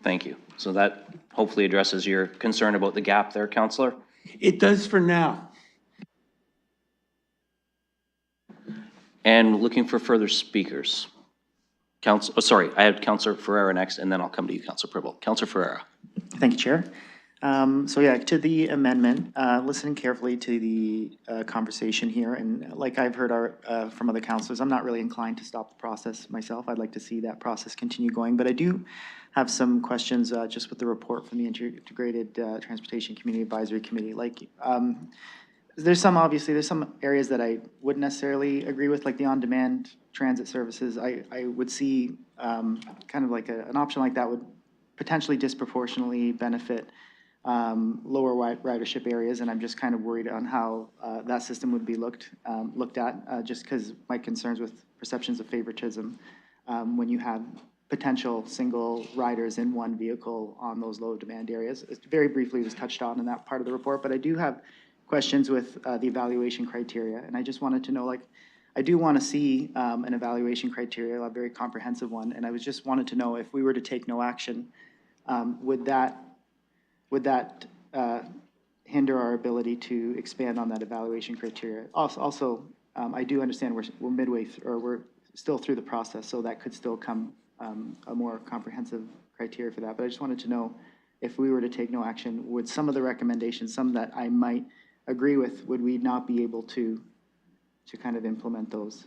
Thank you. So that hopefully addresses your concern about the gap there, Councillor. It does for now. And looking for further speakers. Sorry, I have Councillor Ferreira next, and then I'll come to you, Councillor Pribble. Councillor Ferreira. Thank you, Chair. So yeah, to the amendment, listening carefully to the conversation here, and like I've heard from other councillors, I'm not really inclined to stop the process myself. I'd like to see that process continue going, but I do have some questions just with the report from the Integrated Transportation Community Advisory Committee. Like, there's some areas that I wouldn't necessarily agree with, like the on-demand transit services. I would see kind of like an option like that would potentially disproportionately benefit lower ridership areas, and I'm just kind of worried on how that system would be looked at, just because my concerns with perceptions of favoritism when you have potential single riders in one vehicle on those low demand areas. It very briefly was touched on in that part of the report, but I do have questions with the evaluation criteria, and I just wanted to know, like, I do want to see an evaluation criteria, a very comprehensive one, and I was just wanted to know if we were to take no action, would that hinder our ability to expand on that evaluation criteria? Also, I do understand we're midway, or we're still through the process, so that could still come a more comprehensive criteria for that. But I just wanted to know if we were to take no action, would some of the recommendations, some that I might agree with, would we not be able to kind of implement those?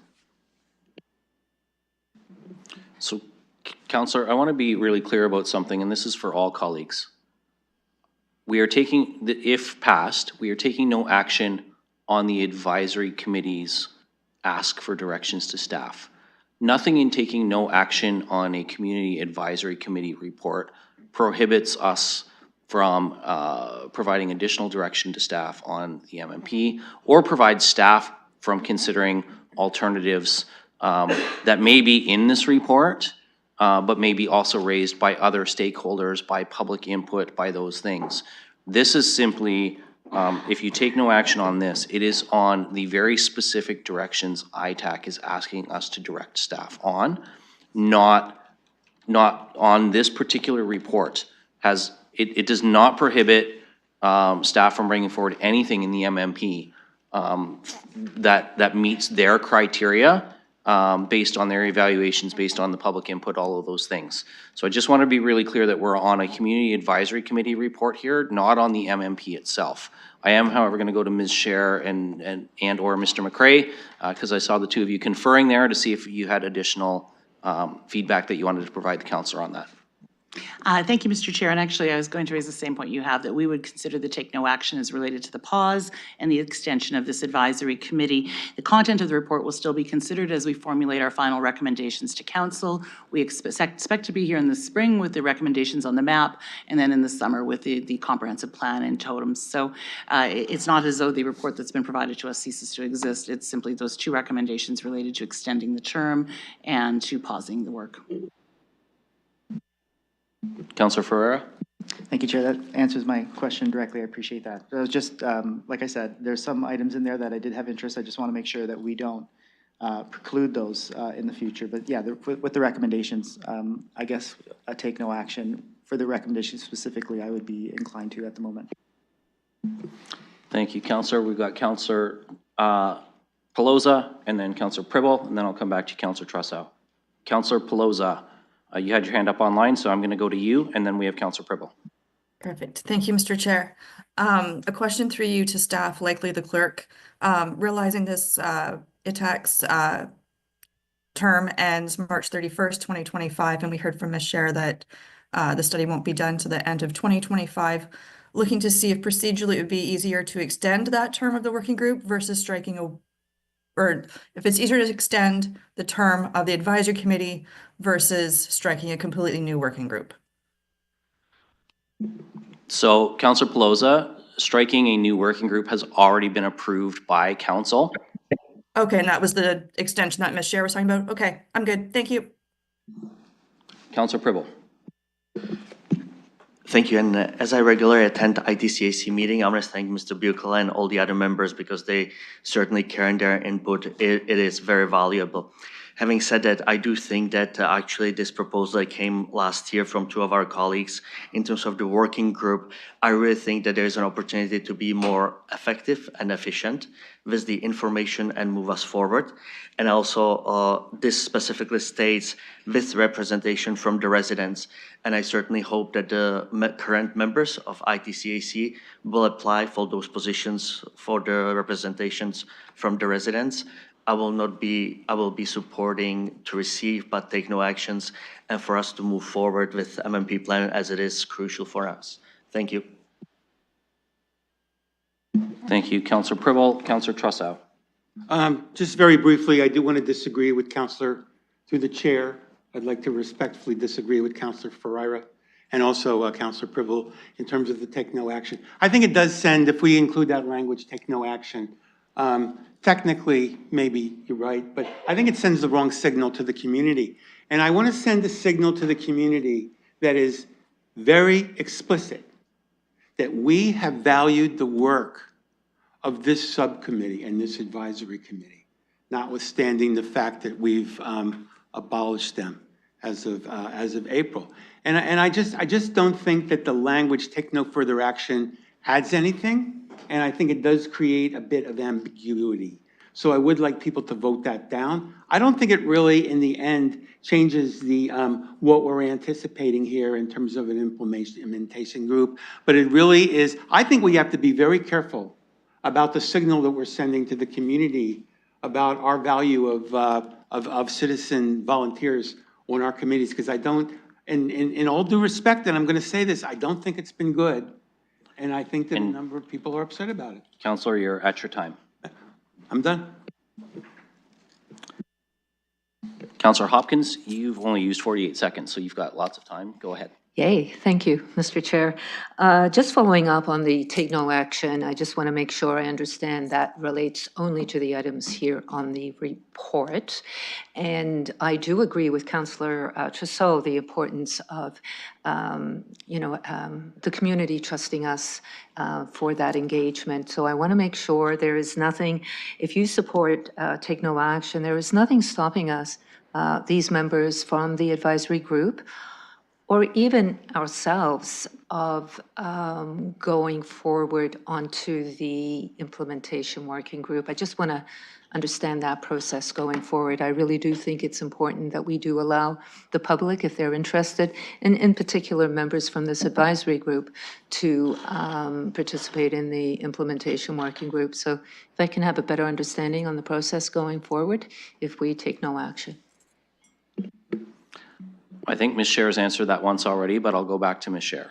So, Counselor, I want to be really clear about something, and this is for all colleagues. We are taking, if passed, we are taking no action on the advisory committee's ask for directions to staff. Nothing in taking no action on a community advisory committee report prohibits us from providing additional direction to staff on the MMP, or provides staff from considering alternatives that may be in this report, but may be also raised by other stakeholders, by public input, by those things. This is simply, if you take no action on this, it is on the very specific directions ITAC is asking us to direct staff on, not on this particular report. It does not prohibit staff from bringing forward anything in the MMP that meets their criteria, based on their evaluations, based on the public input, all of those things. So I just want to be really clear that we're on a community advisory committee report here, not on the MMP itself. I am, however, going to go to Ms. Scher and or Mr. McCray, because I saw the two of you conferring there to see if you had additional feedback that you wanted to provide the councillor on that. Thank you, Mr. Chair. And actually, I was going to raise the same point you have, that we would consider the take no action as related to the pause and the extension of this advisory committee. The content of the report will still be considered as we formulate our final recommendations to council. We expect to be here in the spring with the recommendations on the map, and then in the summer with the comprehensive plan and totems. So it's not as though the report that's been provided to us ceases to exist. It's simply those two recommendations related to extending the term and to pausing the work. Councillor Ferreira? Thank you, Chair. That answers my question directly. I appreciate that. It was just, like I said, there's some items in there that I did have interest. I just want to make sure that we don't preclude those in the future. But yeah, with the recommendations, I guess a take no action for the recommendations specifically, I would be inclined to at the moment. Thank you, Councillor. We've got Councillor Pelosa, and then Councillor Pribble, and then I'll come back to Councillor Trussow. Councillor Pelosa, you had your hand up online, so I'm going to go to you, and then we have Councillor Pribble. Perfect. Thank you, Mr. Chair. A question through you to staff, likely the clerk. Realizing this ITAC's term ends March 31st, 2025, and we heard from Ms. Scher that the study won't be done to the end of 2025. Looking to see if procedurally it would be easier to extend that term of the working group versus striking or if it's easier to extend the term of the advisory committee versus striking a completely new working group. So, Councillor Pelosa, striking a new working group has already been approved by council. Okay, and that was the extension that Ms. Scher was talking about? Okay, I'm good. Thank you. Councillor Pribble. Thank you. And as I regularly attend the ITCAC meeting, I want to thank Mr. Buchel and all the other members because they certainly care in their input. It is very valuable. Having said that, I do think that actually this proposal that came last year from two of our colleagues in terms of the working group, I really think that there's an opportunity to be more effective and efficient with the information and move us forward. And also this specifically states with representation from the residents. And I certainly hope that the current members of ITCAC will apply for those positions for the representations from the residents. I will be supporting to receive but take no actions and for us to move forward with MMP plan as it is crucial for us. Thank you. Thank you, Councillor Pribble. Councillor Trussow. Just very briefly, I do want to disagree with Councillor through the chair. I'd like to respectfully disagree with Councillor Ferreira. and also Counselor Pribble in terms of the take no action. I think it does send, if we include that language, take no action, technically, maybe you're right, but I think it sends the wrong signal to the community. And I want to send a signal to the community that is very explicit, that we have valued the work of this subcommittee and this advisory committee, notwithstanding the fact that we've abolished them as of April. And I just don't think that the language "take no further action" adds anything, and I think it does create a bit of ambiguity. So I would like people to vote that down. I don't think it really, in the end, changes the what we're anticipating here in terms of an implementation group, but it really is. I think we have to be very careful about the signal that we're sending to the community about our value of citizen volunteers on our committees, because I don't, in all due respect, and I'm going to say this, I don't think it's been good, and I think that a number of people are upset about it. Counselor, you're at your time. I'm done. Counselor Hopkins, you've only used 48 seconds, so you've got lots of time. Go ahead. Yay, thank you, Mr. Chair. Just following up on the take no action, I just want to make sure I understand that relates only to the items here on the report. And I do agree with Councillor Trousseau, the importance of, the community trusting us for that engagement. So I want to make sure there is nothing, if you support take no action, there is nothing stopping us, these members from the advisory group, or even ourselves, of going forward onto the implementation working group. I just want to understand that process going forward. I really do think it's important that we do allow the public, if they're interested, and in particular members from this advisory group, to participate in the implementation working group. So if I can have a better understanding on the process going forward, if we take no action. I think Ms. Scher's answered that once already, but I'll go back to Ms. Scher.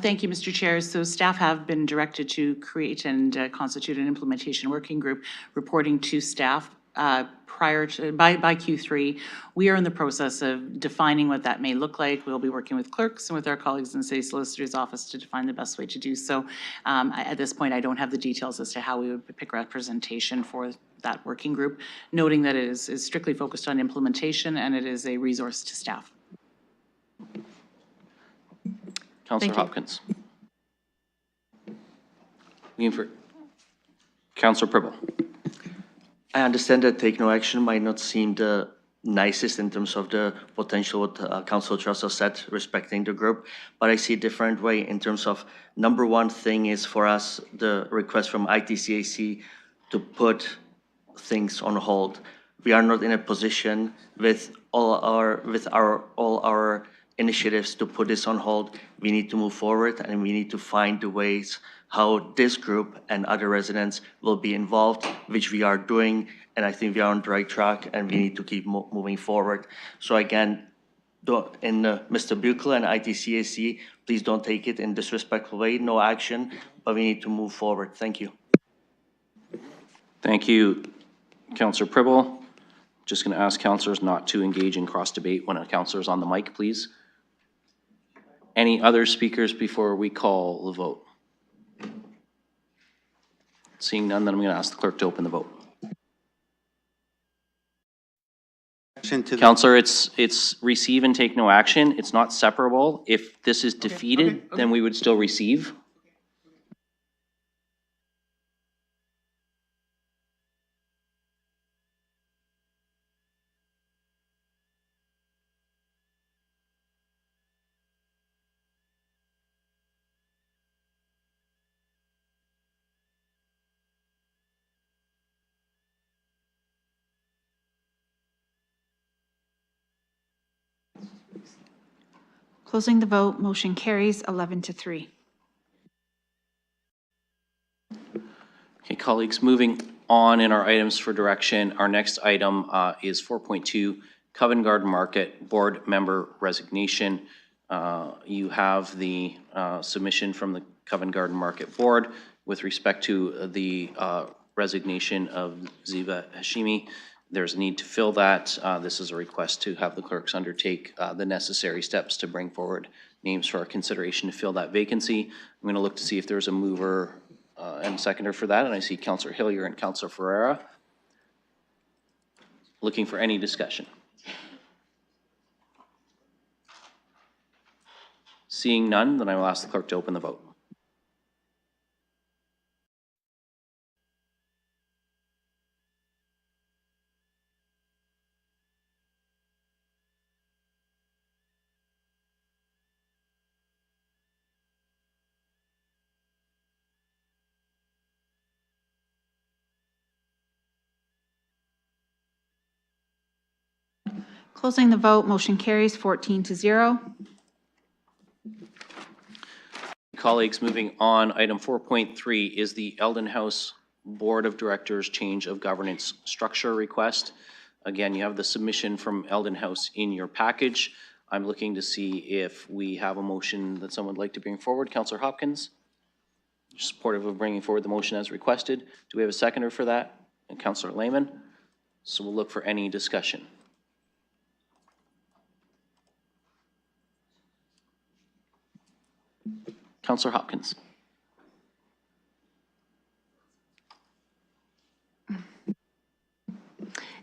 Thank you, Mr. Chair. So staff have been directed to create and constitute an implementation working group reporting to staff by Q3. We are in the process of defining what that may look like. We'll be working with clerks and with our colleagues in the City Solicitor's Office to define the best way to do so. At this point, I don't have the details as to how we would pick representation for that working group, noting that it is strictly focused on implementation and it is a resource to staff. Councillor Hopkins. Councillor Pribble. I understand that take no action might not seem the nicest in terms of the potential what Councillor Trousseau said respecting the group, but I see a different way in terms of number one thing is for us the request from ITCAC to put things on hold. We are not in a position with all our initiatives to put this on hold. We need to move forward and we need to find the ways how this group and other residents will be involved, which we are doing, and I think we are on the right track and we need to keep moving forward. So again, Mr. Buechel and ITCAC, please don't take it in disrespectful way, no action, but we need to move forward. Thank you. Thank you, Councillor Pribble. Just going to ask councillors not to engage in cross debate when a councillor is on the mic, please. Any other speakers before we call the vote? Seeing none, then I'm going to ask the clerk to open the vote. Councillor, it's receive and take no action. It's not separable. If this is defeated, then we would still receive. Closing the vote, motion carries 11-3. Okay, colleagues, moving on in our items for direction. Our next item is 4.2, Covent Garden Market Board Member Resignation. You have the submission from the Covent Garden Market Board with respect to the resignation of Ziva Hashimi. There's a need to fill that. This is a request to have the clerks undertake the necessary steps to bring forward names for our consideration to fill that vacancy. I'm going to look to see if there's a mover and a seconder for that, and I see Councillor Hillier and Councillor Ferreira. Looking for any discussion. Seeing none, then I will ask the clerk to open the vote. Closing the vote, motion carries 14-0. Colleagues, moving on, item 4.3 is the Eldon House Board of Directors change of governance structure request. Again, you have the submission from Eldon House in your package. I'm looking to see if we have a motion that someone would like to bring forward. Councillor Hopkins, supportive of bringing forward the motion as requested. Do we have a seconder for that? And Councillor Lehman. So we'll look for any discussion. Councillor Hopkins.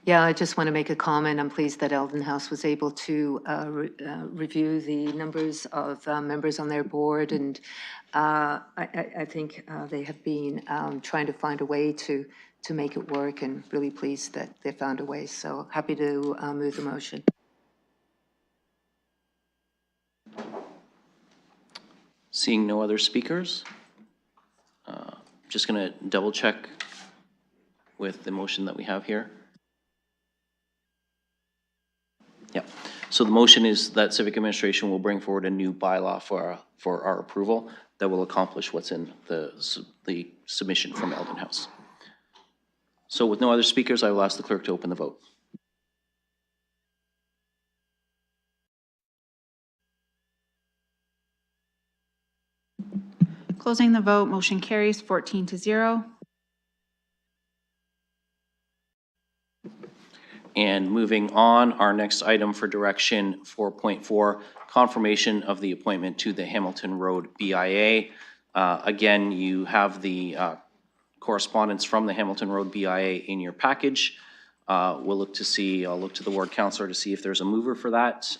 Yeah, I just want to make a comment. I'm pleased that Eldon House was able to review the numbers of members on their board, and I think they have been trying to find a way to make it work, and really pleased that they found a way. So happy to move the motion. Seeing no other speakers, just going to double check with the motion that we have here. Yeah, so the motion is that Civic Administration will bring forward a new bylaw for our approval that will accomplish what's in the submission from Eldon House. So with no other speakers, I will ask the clerk to open the vote. Closing the vote, motion carries 14-0. And moving on, our next item for direction 4.4, confirmation of the appointment to the Hamilton Road BIA. Again, you have the correspondence from the Hamilton Road BIA in your package. We'll look to see, I'll look to the ward councillor to see if there's a mover for that.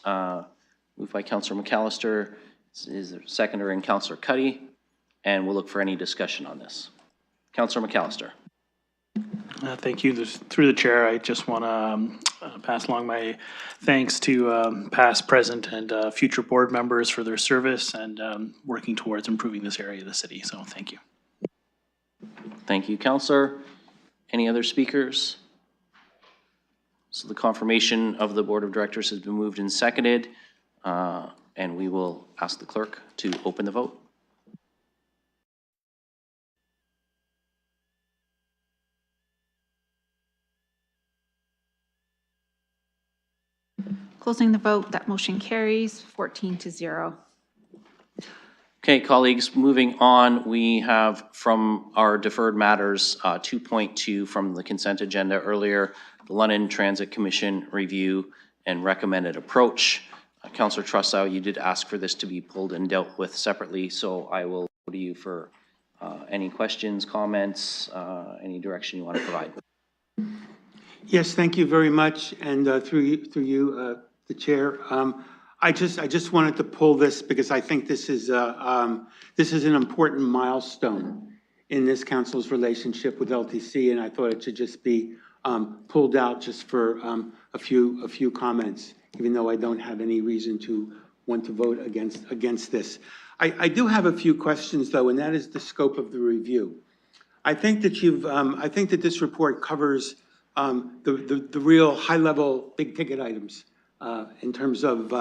Moved by Councillor McAllister, is there a seconder in Councillor Cuddy? And we'll look for any discussion on this. Councillor McAllister. Thank you. Through the chair, I just want to pass along my thanks to past, present, and future board members for their service and working towards improving this area of the city. So thank you. Thank you, Councillor. Any other speakers? So the confirmation of the Board of Directors has been moved and seconded, and we will ask the clerk to open the vote. Closing the vote, that motion carries 14-0. Okay, colleagues, moving on, we have from our deferred matters 2.2 from the consent agenda earlier, the London Transit Commission review and recommended approach. Councillor Trussow, you did ask for this to be pulled and dealt with separately, so I will go to you for any questions, comments, any direction you want to provide. Yes, thank you very much, and through you, the chair. I just wanted to pull this because I think this is an important milestone in this council's relationship with LTC, and I thought it should just be pulled out just for a few comments, even though I don't have any reason to want to vote against this. I do have a few questions though, and that is the scope of the review. I think that this report covers the real high-level, big-ticket items in terms of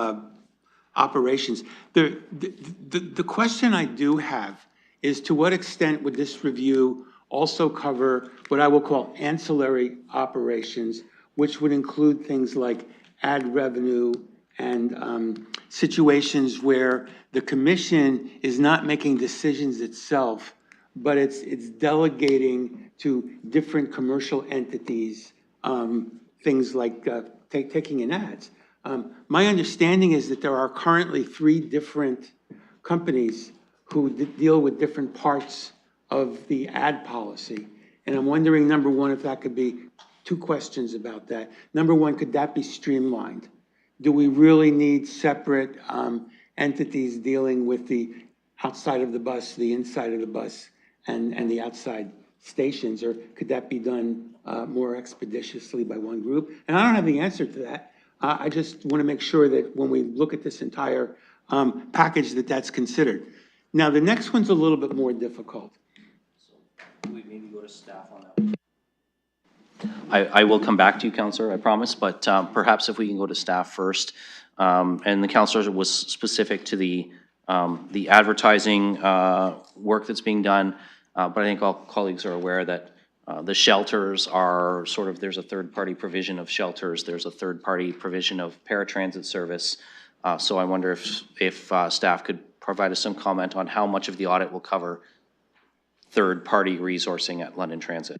operations. The question I do have is, to what extent would this review also cover what I will call ancillary operations, which would include things like ad revenue and situations where the commission is not making decisions itself, but it's delegating to different commercial entities things like taking in ads. My understanding is that there are currently 3 different companies who deal with different parts of the ad policy. And I'm wondering, number one, if that could be 2 questions about that. Number one, could that be streamlined? Do we really need separate entities dealing with the outside of the bus, the inside of the bus, and the outside stations? Or could that be done more expeditiously by one group? And I don't have the answer to that. I just want to make sure that when we look at this entire package, that that's considered. Now, the next one's a little bit more difficult. We maybe go to staff on that. I will come back to you, Councillor, I promise, but perhaps if we can go to staff first. And the councillor was specific to the advertising work that's being done, but I think all colleagues are aware that the shelters are sort of, there's a third-party provision of shelters, there's a third-party provision of paratransit service. So I wonder if staff could provide us some comment on how much of the audit will cover third-party resourcing at London Transit.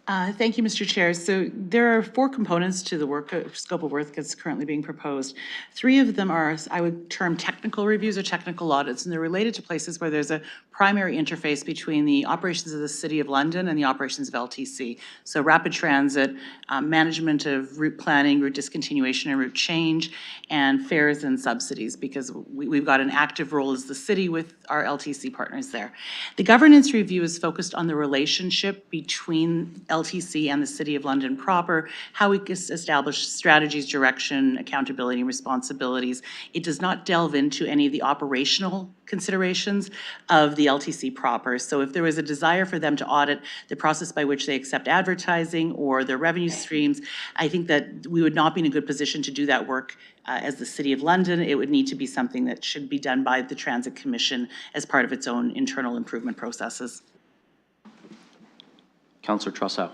Thank you, Mr. Chair. So there are 4 components to the work scope of work that's currently being proposed. 3 of them are, I would term, technical reviews or technical audits, and they're related to places where there's a primary interface between the operations of the City of London and the operations of LTC. So rapid transit, management of route planning, route discontinuation and route change, and fares and subsidies, because we've got an active role as the city with our LTC partners there. The governance review is focused on the relationship between LTC and the City of London proper, how we establish strategies, direction, accountability, and responsibilities. It does not delve into any of the operational considerations of the LTC proper. So if there was a desire for them to audit the process by which they accept advertising or their revenue streams, I think that we would not be in a good position to do that work as the City of London. It would need to be something that should be done by the Transit Commission as part of its own internal improvement processes. Councillor Trossel.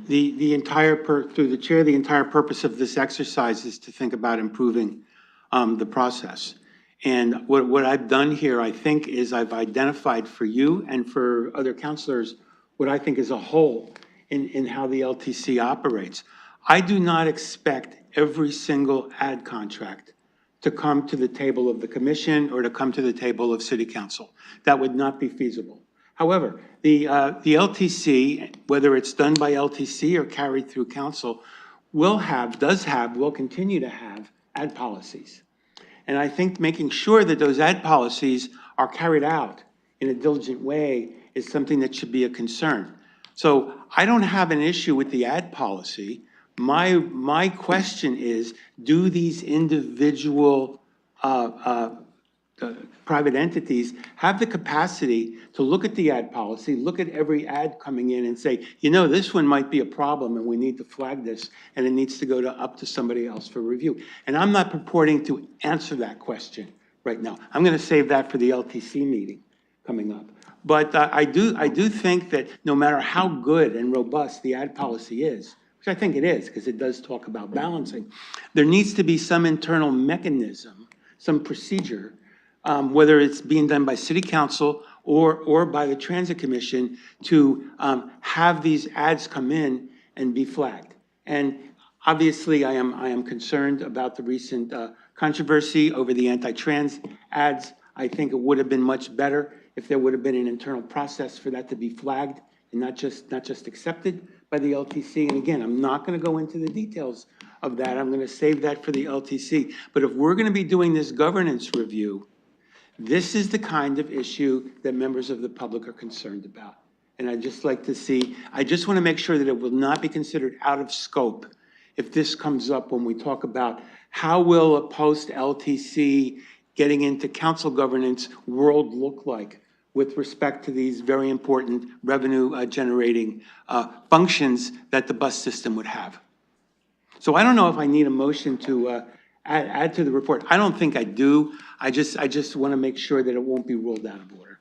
The entire, through the chair, the entire purpose of this exercise is to think about improving the process. And what I've done here, I think, is I've identified for you and for other councillors what I think is a hole in how the LTC operates. I do not expect every single ad contract to come to the table of the commission or to come to the table of city council. That would not be feasible. However, the LTC, whether it's done by LTC or carried through council, will continue to have ad policies. And I think making sure that those ad policies are carried out in a diligent way is something that should be a concern. So I don't have an issue with the ad policy. My question is, do these individual private entities have the capacity to look at the ad policy, look at every ad coming in and say, you know, this one might be a problem and we need to flag this and it needs to go up to somebody else for review. And I'm not purporting to answer that question right now. I'm going to save that for the LTC meeting coming up. But I do think that no matter how good and robust the ad policy is, which I think it is because it does talk about balancing, there needs to be some internal mechanism, some procedure, whether it's being done by City Council or by the Transit Commission, to have these ads come in and be flagged. And obviously, I am concerned about the recent controversy over the anti-trans ads. I think it would have been much better if there would have been an internal process for that to be flagged and not just accepted by the LTC. And again, I'm not going to go into the details of that. I'm going to save that for the LTC. But if we're going to be doing this governance review, this is the kind of issue that members of the public are concerned about. And I'd just like to see, I just want to make sure that it will not be considered out of scope if this comes up when we talk about how will a post-LTC getting into council governance world look like with respect to these very important revenue generating functions that the bus system would have. So I don't know if I need a motion to add to the report. I don't think I do. I just want to make sure that it won't be ruled out of order.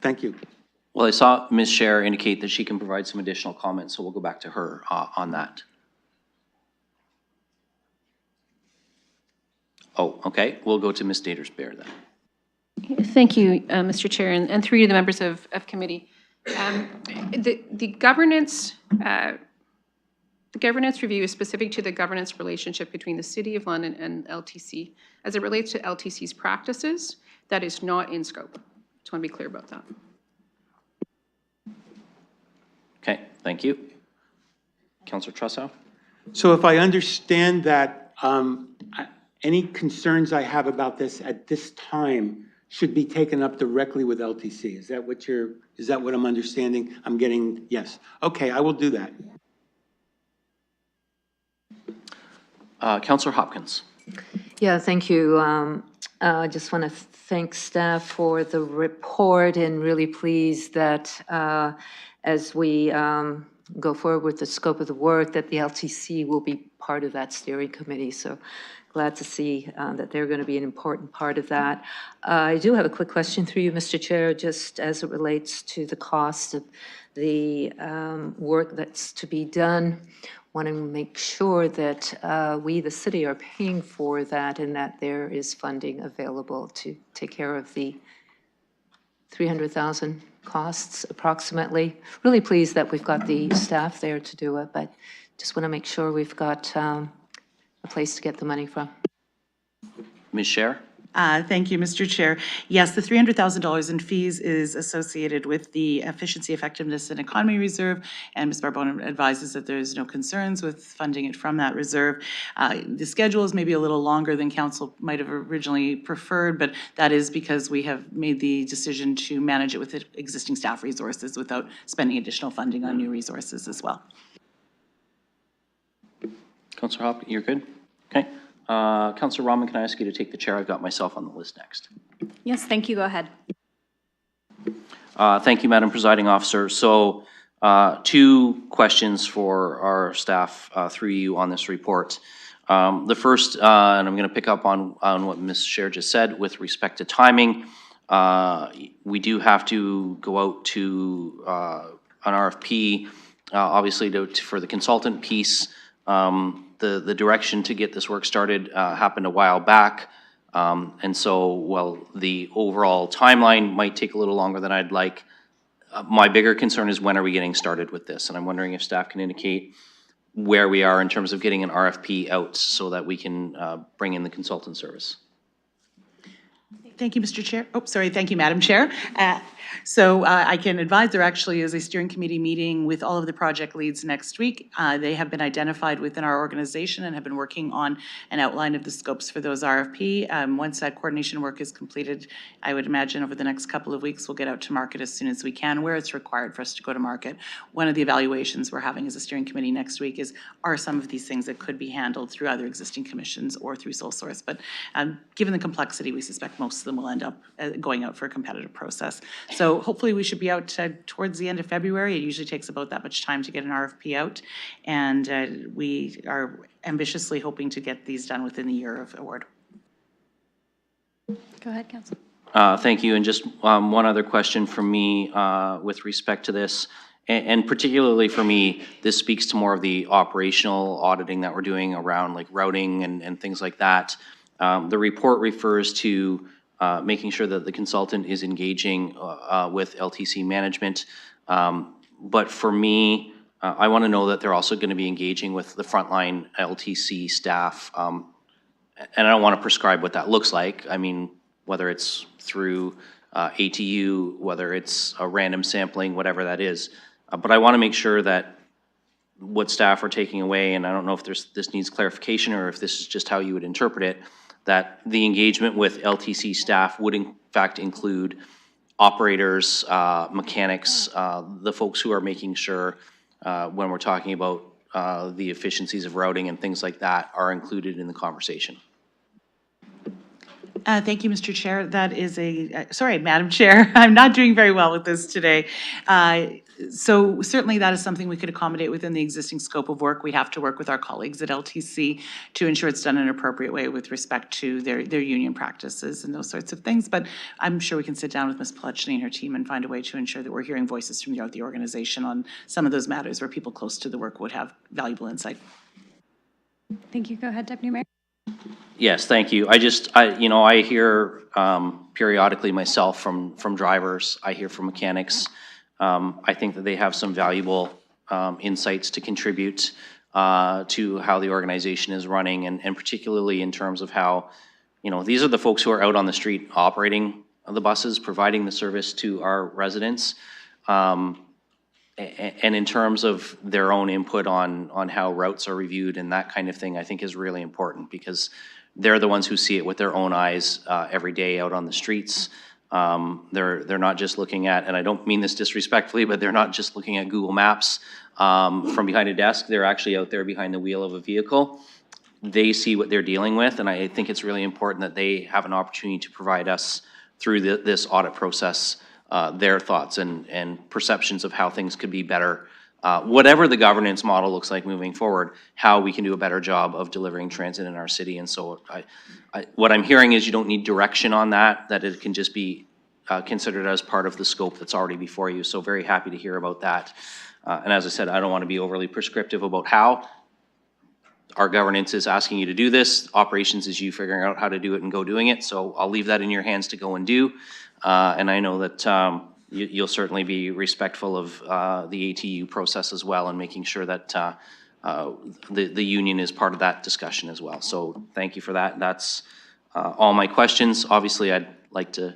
Thank you. Well, I saw Ms. Scher indicate that she can provide some additional comments, so we'll go back to her on that. Oh, okay. We'll go to Ms. Datersbeer then. Thank you, Mr. Chair, and through the members of committee. The governance The governance review is specific to the governance relationship between the City of London and LTC. As it relates to LTC's practices, that is not in scope. Just want to be clear about that. Okay, thank you. Councillor Trussow? So if I understand that, any concerns I have about this at this time should be taken up directly with LTC. Is that what I'm understanding? I'm getting, yes. Okay, I will do that. Councillor Hopkins? Yeah, thank you. I just want to thank staff for the report and really pleased that as we go forward with the scope of the work, that the LTC will be part of that steering committee. So glad to see that they're going to be an important part of that. I do have a quick question through you, Mr. Chair, just as it relates to the cost of the work that's to be done. Want to make sure that we, the city, are paying for that and that there is funding available to take care of the 300,000 costs approximately. Really pleased that we've got the staff there to do it, but just want to make sure we've got a place to get the money from. Ms. Scher? Thank you, Mr. Chair. Yes, the $300,000 in fees is associated with the Efficiency, Effectiveness, and Economy Reserve, and Ms. Barbone advises that there's no concerns with funding it from that reserve. The schedule is maybe a little longer than council might have originally preferred, but that is because we have made the decision to manage it with existing staff resources without spending additional funding on new resources as well. Councillor Hopkins, you're good? Okay. Councillor Rahman, can I ask you to take the chair? I've got myself on the list next. Yes, thank you. Go ahead. Thank you, Madam Presiding Officer. So, two questions for our staff through you on this report. The first, and I'm going to pick up on what Ms. Scher just said with respect to timing. We do have to go out to an RFP, obviously for the consultant piece. The direction to get this work started happened a while back. And so, while the overall timeline might take a little longer than I'd like, my bigger concern is when are we getting started with this? And I'm wondering if staff can indicate where we are in terms of getting an RFP out so that we can bring in the consultant service. Thank you, Mr. Chair. Oh, sorry. Thank you, Madam Chair. So I can advise there actually is a steering committee meeting with all of the project leads next week. They have been identified within our organization and have been working on an outline of the scopes for those RFP. Once that coordination work is completed, I would imagine over the next couple of weeks, we'll get out to market as soon as we can, where it's required for us to go to market. One of the evaluations we're having as a steering committee next week is, are some of these things that could be handled through other existing commissions or through sole source? But given the complexity, we suspect most of them will end up going out for a competitive process. So hopefully we should be out towards the end of February. It usually takes about that much time to get an RFP out. And we are ambitiously hoping to get these done within the year of award. Go ahead, Council. Thank you. And just one other question from me with respect to this. And particularly for me, this speaks to more of the operational auditing that we're doing around like routing and things like that. The report refers to making sure that the consultant is engaging with LTC management. But for me, I want to know that they're also going to be engaging with the frontline LTC staff. And I don't want to prescribe what that looks like. I mean, whether it's through ATU, whether it's a random sampling, whatever that is. But I want to make sure that what staff are taking away, and I don't know if this needs clarification or if this is just how you would interpret it, that the engagement with LTC staff would in fact include operators, mechanics, the folks who are making sure when we're talking about the efficiencies of routing and things like that are included in the conversation. Thank you, Mr. Chair. That is sorry, Madam Chair, I'm not doing very well with this today. So certainly that is something we could accommodate within the existing scope of work. We have to work with our colleagues at LTC to ensure it's done in an appropriate way with respect to their union practices and those sorts of things. But I'm sure we can sit down with Ms. Pelechny and her team and find a way to ensure that we're hearing voices from the organization on some of those matters where people close to the work would have valuable insight. Thank you. Go ahead, Deputy Mayor. Yes, thank you. I hear periodically myself from drivers. I hear from mechanics. I think that they have some valuable insights to contribute. to how the organization is running, and particularly in terms of how, these are the folks who are out on the street operating the buses, providing the service to our residents. And in terms of their own input on how routes are reviewed and that kind of thing, I think is really important, because they're the ones who see it with their own eyes every day out on the streets. They're not just looking at, and I don't mean this disrespectfully, but they're not just looking at Google Maps from behind a desk. They're actually out there behind the wheel of a vehicle. They see what they're dealing with, and I think it's really important that they have an opportunity to provide us through this audit process their thoughts and perceptions of how things could be better. Whatever the governance model looks like moving forward, how we can do a better job of delivering transit in our city. And so what I'm hearing is you don't need direction on that it can just be considered as part of the scope that's already before you. So very happy to hear about that. And as I said, I don't want to be overly prescriptive about how. Our governance is asking you to do this. Operations is you figuring out how to do it and go doing it. So I'll leave that in your hands to go and do. And I know that you'll certainly be respectful of the ATU process as well, and making sure that the union is part of that discussion as well. So thank you for that. That's all my questions. Obviously, I'd like to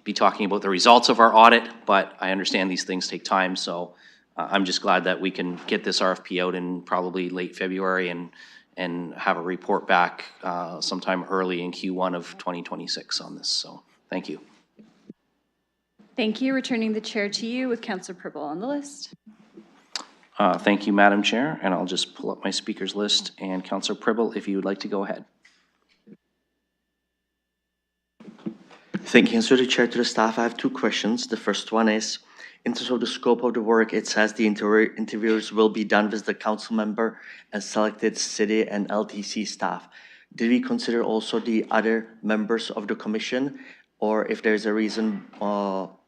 be talking about the results of our audit, but I understand these things take time. So I'm just glad that we can get this RFP out in probably late February and have a report back sometime early in Q1 of 2026 on this. So thank you. Thank you. Returning the chair to you with Councillor Pribble on the list. Thank you, Madam Chair, and I'll just pull up my speakers list. And Councillor Pribble, if you would like to go ahead. Thank you. And through the chair to the staff, I have two questions. The first one is, in terms of the scope of the work, it says the interviews will be done with the council member and selected city and LTC staff. Did we consider also the other members of the commission, or if there's a reason,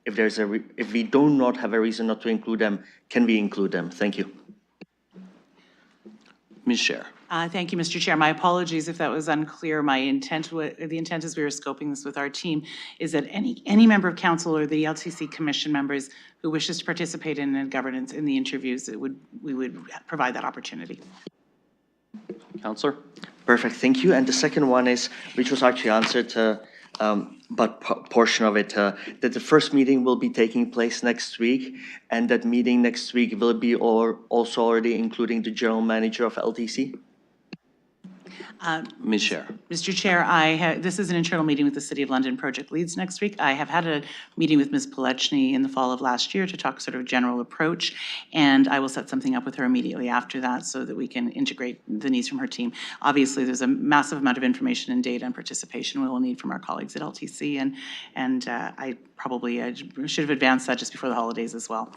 if we do not have a reason not to include them, can we include them? Thank you. Ms. Scher. Thank you, Mr. Chair. My apologies if that was unclear. The intent as we were scoping this with our team is that any member of council or the LTC commission members who wishes to participate in the governance in the interviews, we would provide that opportunity. Councillor. Perfect, thank you. And the second one is, which was actually answered, but portion of it, that the first meeting will be taking place next week, and that meeting next week will be also already including the general manager of LTC? Ms. Scher. Mr. Chair, this is an internal meeting with the City of London project leads next week. I have had a meeting with Ms. Polechny in the fall of last year to talk sort of general approach, and I will set something up with her immediately after that so that we can integrate the needs from her team. Obviously, there's a massive amount of information and data and participation we will need from our colleagues at LTC, and I should have advanced that just before the holidays as well.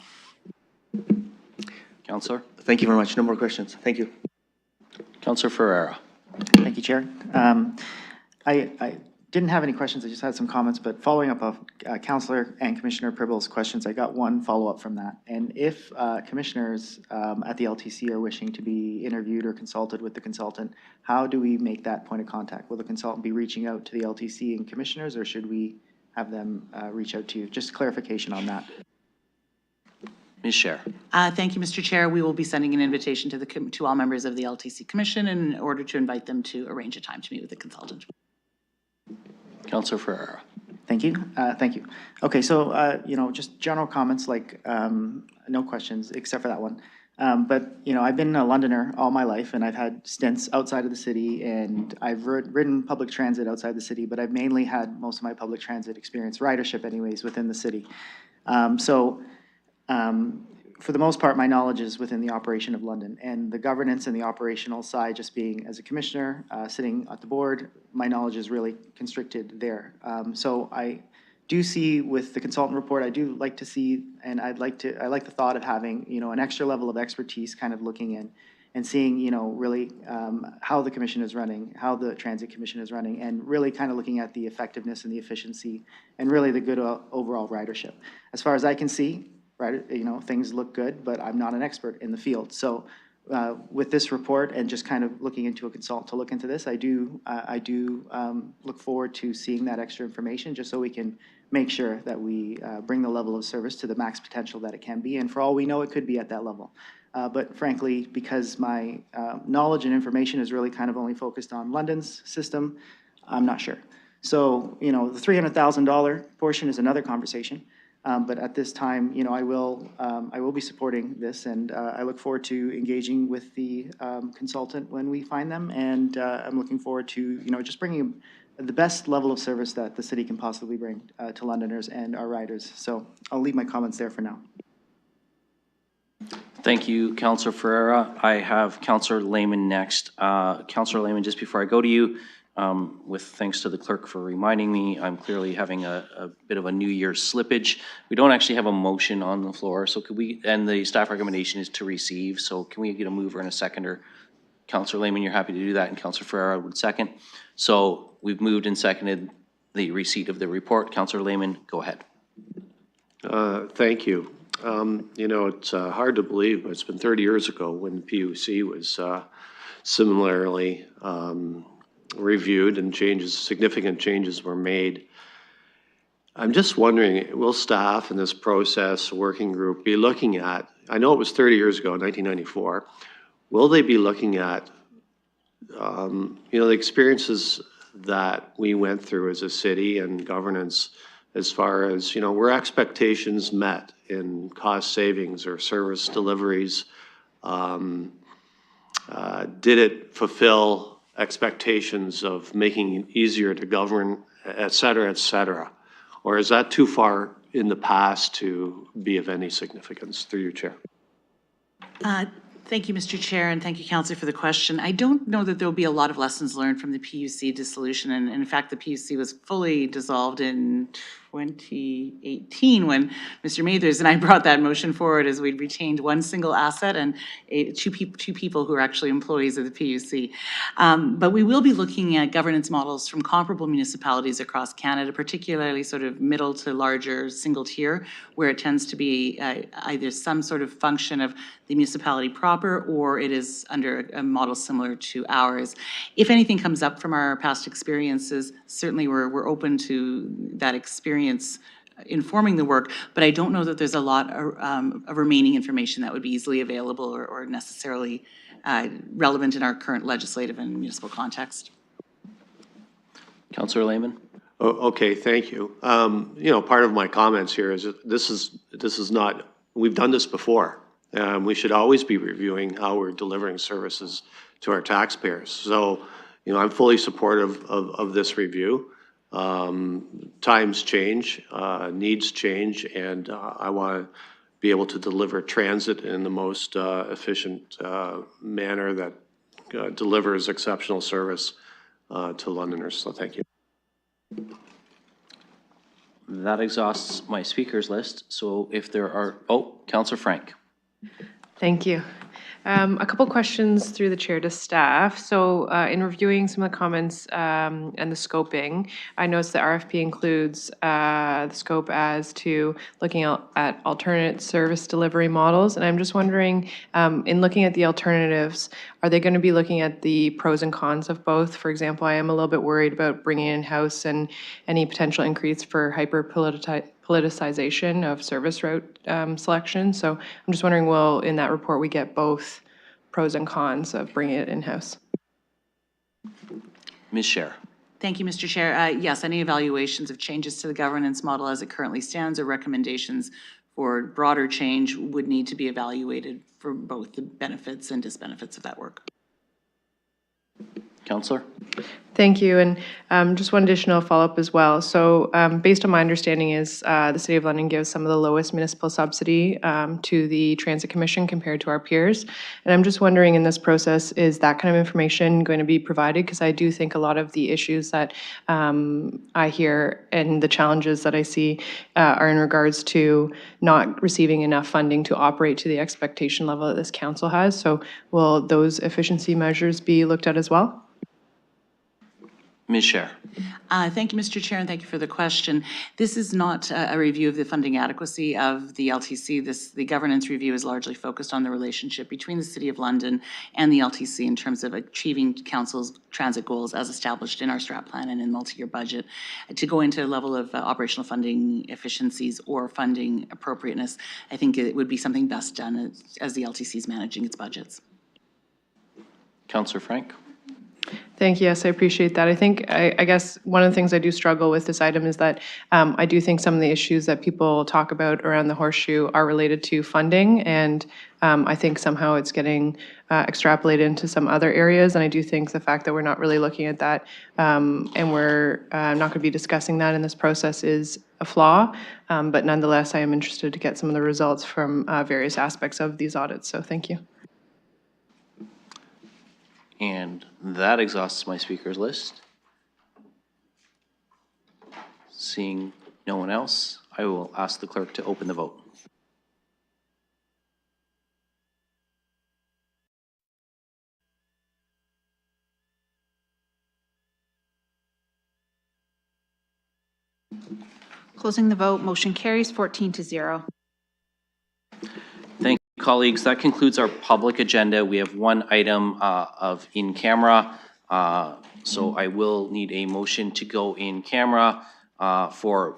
Councillor. Thank you very much. No more questions. Thank you. Councillor Ferreira. Thank you, Chair. I didn't have any questions, I just had some comments, but following up of Councillor and Commissioner Pribble's questions, I got one follow-up from that. And if commissioners at the LTC are wishing to be interviewed or consulted with the consultant, how do we make that point of contact? Will the consultant be reaching out to the LTC and commissioners, or should we have them reach out to you? Just clarification on that. Ms. Scher. Thank you, Mr. Chair. We will be sending an invitation to all members of the LTC Commission in order to invite them to arrange a time to meet with the consultant. Councillor Ferreira. Thank you. Thank you. Okay, so, just general comments, like no questions except for that one. But, I've been a Londoner all my life, and I've had stints outside of the city, and I've ridden public transit outside the city, but I've mainly had most of my public transit experience, ridership anyways, within the city. For the most part, my knowledge is within the operation of London, and the governance and the operational side, just being as a commissioner, sitting at the board, my knowledge is really constricted there. So I do see with the consultant report, I do like to see, and I like the thought of having, an extra level of expertise kind of looking in and seeing, really how the commission is running, how the transit commission is running, and really kind of looking at the effectiveness and the efficiency and really the good overall ridership. As far as I can see, right, things look good, but I'm not an expert in the field. So with this report and just kind of looking into a consultant to look into this, I do look forward to seeing that extra information just so we can make sure that we bring the level of service to the max potential that it can be. And for all we know, it could be at that level. But frankly, because my knowledge and information is really kind of only focused on London's system, I'm not sure. So, you know, the $300,000 portion is another conversation. But at this time, you know, I will be supporting this, and I look forward to engaging with the consultant when we find them. And I'm looking forward to, you know, just bringing the best level of service that the city can possibly bring to Londoners and our riders. So I'll leave my comments there for now. Thank you, Councillor Ferreira. I have Councillor Lehman next. Councillor Lehman, just before I go to you, with thanks to the clerk for reminding me, I'm clearly having a bit of a New Year's slippage. We don't actually have a motion on the floor, so could we, and the staff recommendation is to receive, so can we get a mover and a seconder? Councillor Lehman, you're happy to do that, and Councillor Ferreira would second. So we've moved and seconded the receipt of the report. Councillor Lehman, go ahead. Thank you. You know, it's hard to believe, but it's been 30 years ago when the PUC was similarly reviewed and significant changes were made. I'm just wondering, will staff in this process working group be looking at, I know it was 30 years ago, 1994, will they be looking at, you know, the experiences that we went through as a city and governance as far as, you know, were expectations met in cost savings or service deliveries? Did it fulfill expectations of making it easier to govern, et cetera, et cetera? Or is that too far in the past to be of any significance? Through you, Chair. Thank you, Mr. Chair, and thank you, Councillor, for the question. I don't know that there will be a lot of lessons learned from the PUC dissolution, and in fact, the PUC was fully dissolved in 2018 when Mr. Mathers and I brought that motion forward as we'd retained one single asset and two people who are actually employees of the PUC. But we will be looking at governance models from comparable municipalities across Canada, particularly sort of middle to larger single tier, where it tends to be either some sort of function of the municipality proper or it is under a model similar to ours. If anything comes up from our past experiences, certainly we're open to that experience informing the work, but I don't know that there's a lot of remaining information that would be easily available or necessarily relevant in our current legislative and municipal context. Councillor Lehman. Okay, thank you. You know, part of my comments here is that this is not, we've done this before. We should always be reviewing how we're delivering services to our taxpayers. So, you know, I'm fully supportive of this review. Times change, needs change, and I want to be able to deliver transit in the most efficient manner that delivers exceptional service to Londoners. So thank you. That exhausts my speakers list. So if there are, Councillor Frank. Thank you. A couple questions through the chair to staff. So in reviewing some of the comments and the scoping, I noticed the RFP includes the scope as to looking at alternate service delivery models. And I'm just wondering, in looking at the alternatives, are they going to be looking at the pros and cons of both? For example, I am a little bit worried about bringing in-house and any potential increase for hyper-politicization of service route selection. So I'm just wondering, will in that report we get both pros and cons of bringing it in-house? Ms. Scher. Thank you, Mr. Chair. Yes, any evaluations of changes to the governance model as it currently stands or recommendations for broader change would need to be evaluated for both the benefits and disbenefits of that work. Councillor. Thank you. And just one additional follow-up as well. So based on my understanding is the City of London gives some of the lowest municipal subsidy to the Transit Commission compared to our peers. And I'm just wondering in this process, is that kind of information going to be provided? Because I do think a lot of the issues that I hear and the challenges that I see are in regards to not receiving enough funding to operate to the expectation level that this council has. So will those efficiency measures be looked at as well? Ms. Scher. Thank you, Mr. Chair, and thank you for the question. This is not a review of the funding adequacy of the LTC. The governance review is largely focused on the relationship between the City of London and the LTC in terms of achieving council's transit goals as established in our strat plan and in multi-year budget. To go into a level of operational funding efficiencies or funding appropriateness, I think it would be something best done as the LTC is managing its budgets. Councillor Frank. Thank you. Yes, I appreciate that. I think, I guess, one of the things I do struggle with this item is that I do think some of the issues that people talk about around the horseshoe are related to funding, and I think somehow it's getting extrapolated into some other areas, and I do think the fact that we're not really looking at that and we're not going to be discussing that in this process is a flaw, but nonetheless, I am interested to get some of the results from various aspects of these audits, so thank you. And that exhausts my speakers list. Seeing no one else, I will ask the clerk to open the vote. Closing the vote, motion carries 14-0. Thank you, colleagues. That concludes our public agenda. We have one item of in camera. So I will need a motion to go in camera for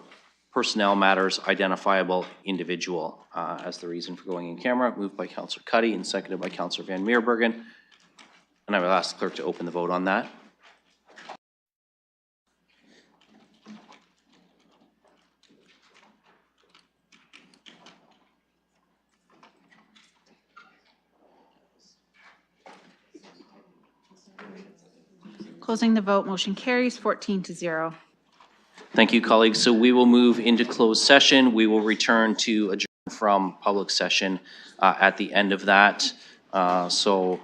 personnel matters identifiable individual as the reason for going in camera. Moved by Councillor Cuddy and seconded by Councillor Van Meerbergen. And I will ask the clerk to open the vote on that. Closing the vote, motion carries 14-0. Thank you, colleagues. So we will move into closed session. We will return to adjourn from public session at the end of that. We'll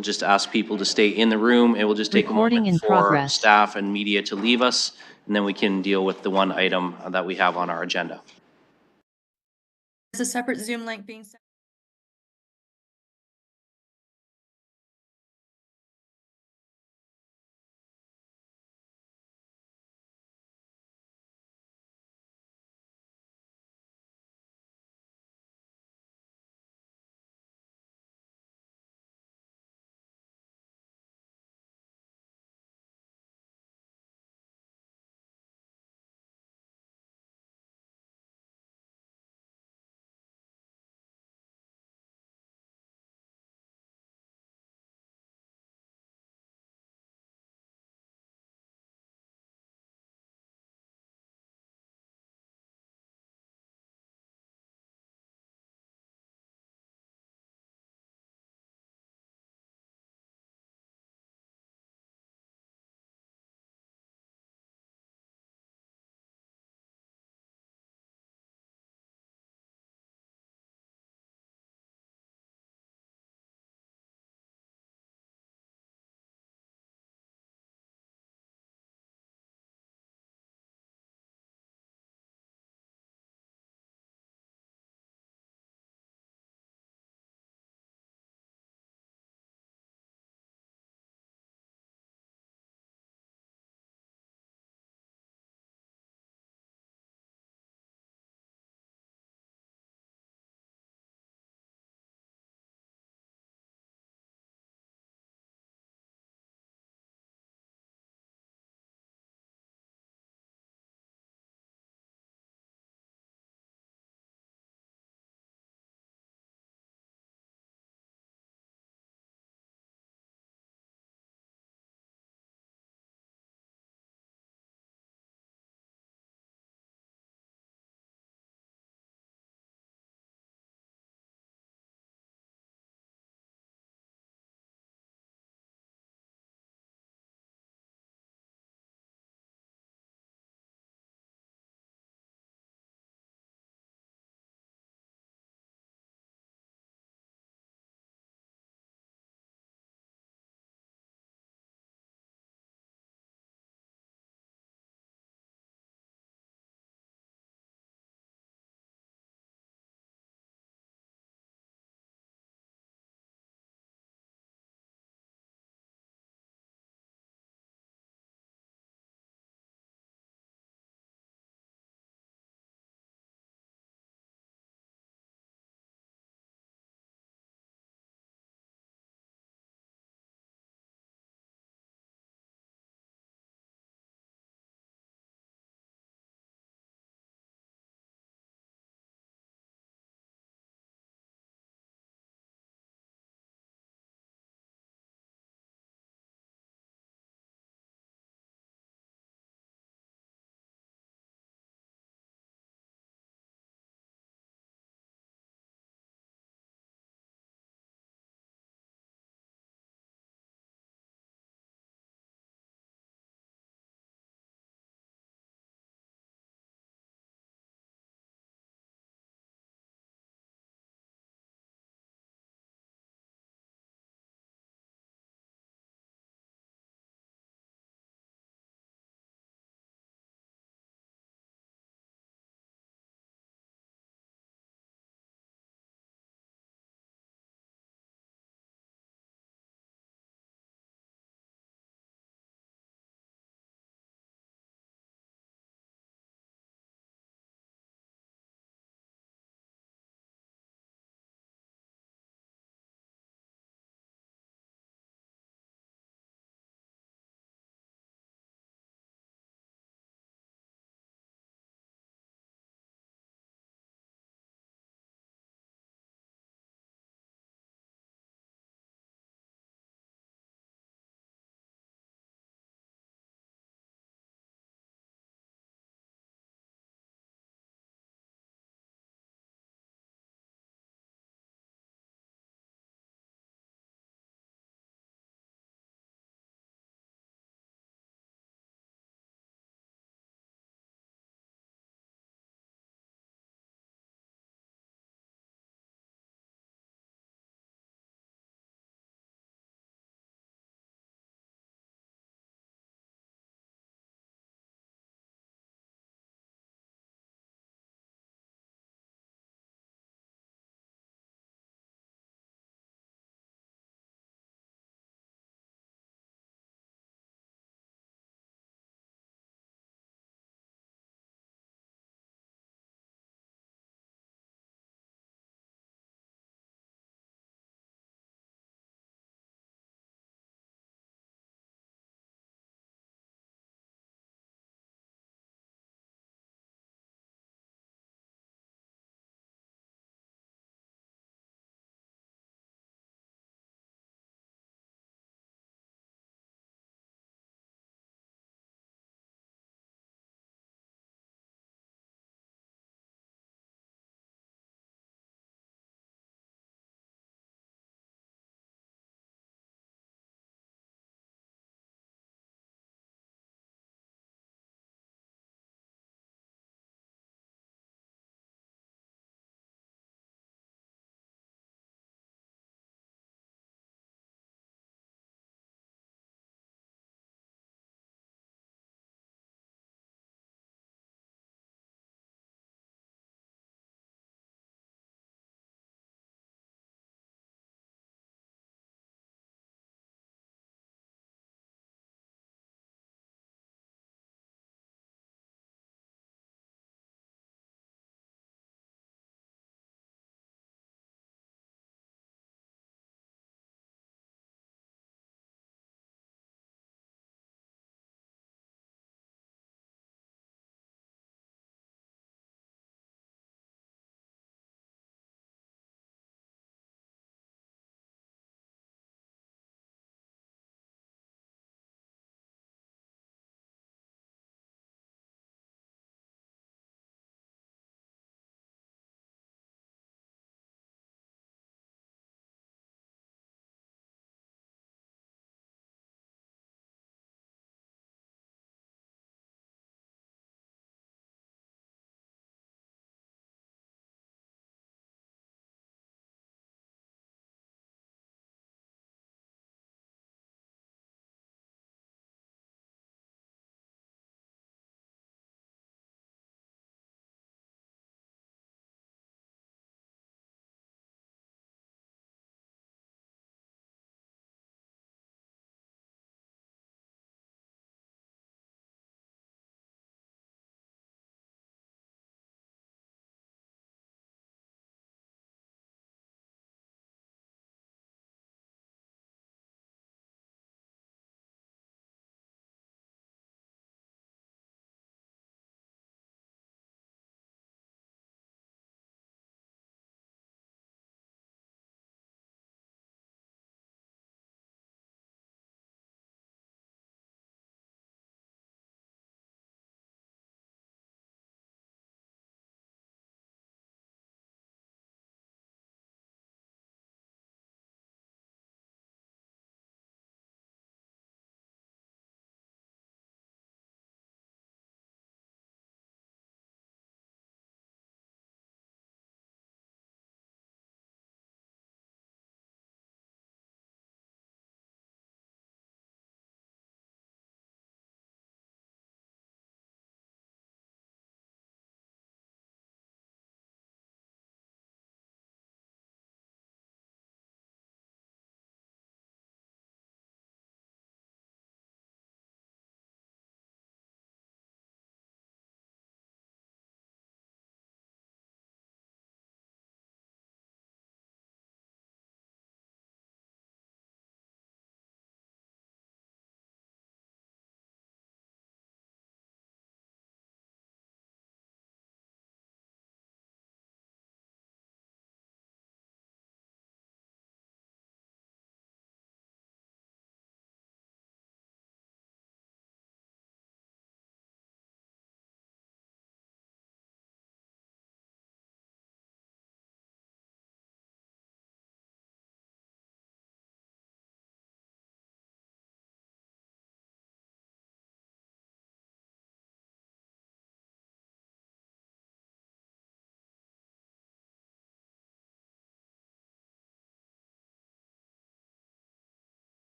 just ask people to stay in the room. It will just take a moment for staff and media to leave us, and then we can deal with the one item that we have on our agenda. There's a separate Zoom link being sent.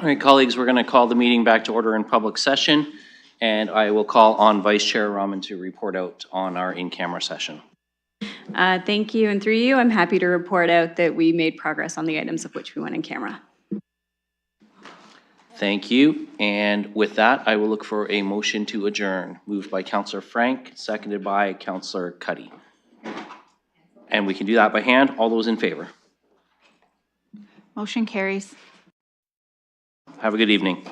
All right, colleagues, we're going to call the meeting back to order in public session, and I will call on Vice Chair Rahman to report out on our in-camera session. Thank you, and through you, I'm happy to report out that we made progress on the items of which we went in camera. Thank you, and with that, I will look for a motion to adjourn. Moved by Councillor Frank, seconded by Councillor Cuddy. And we can do that by hand. All those in favor? Motion carries. Have a good evening.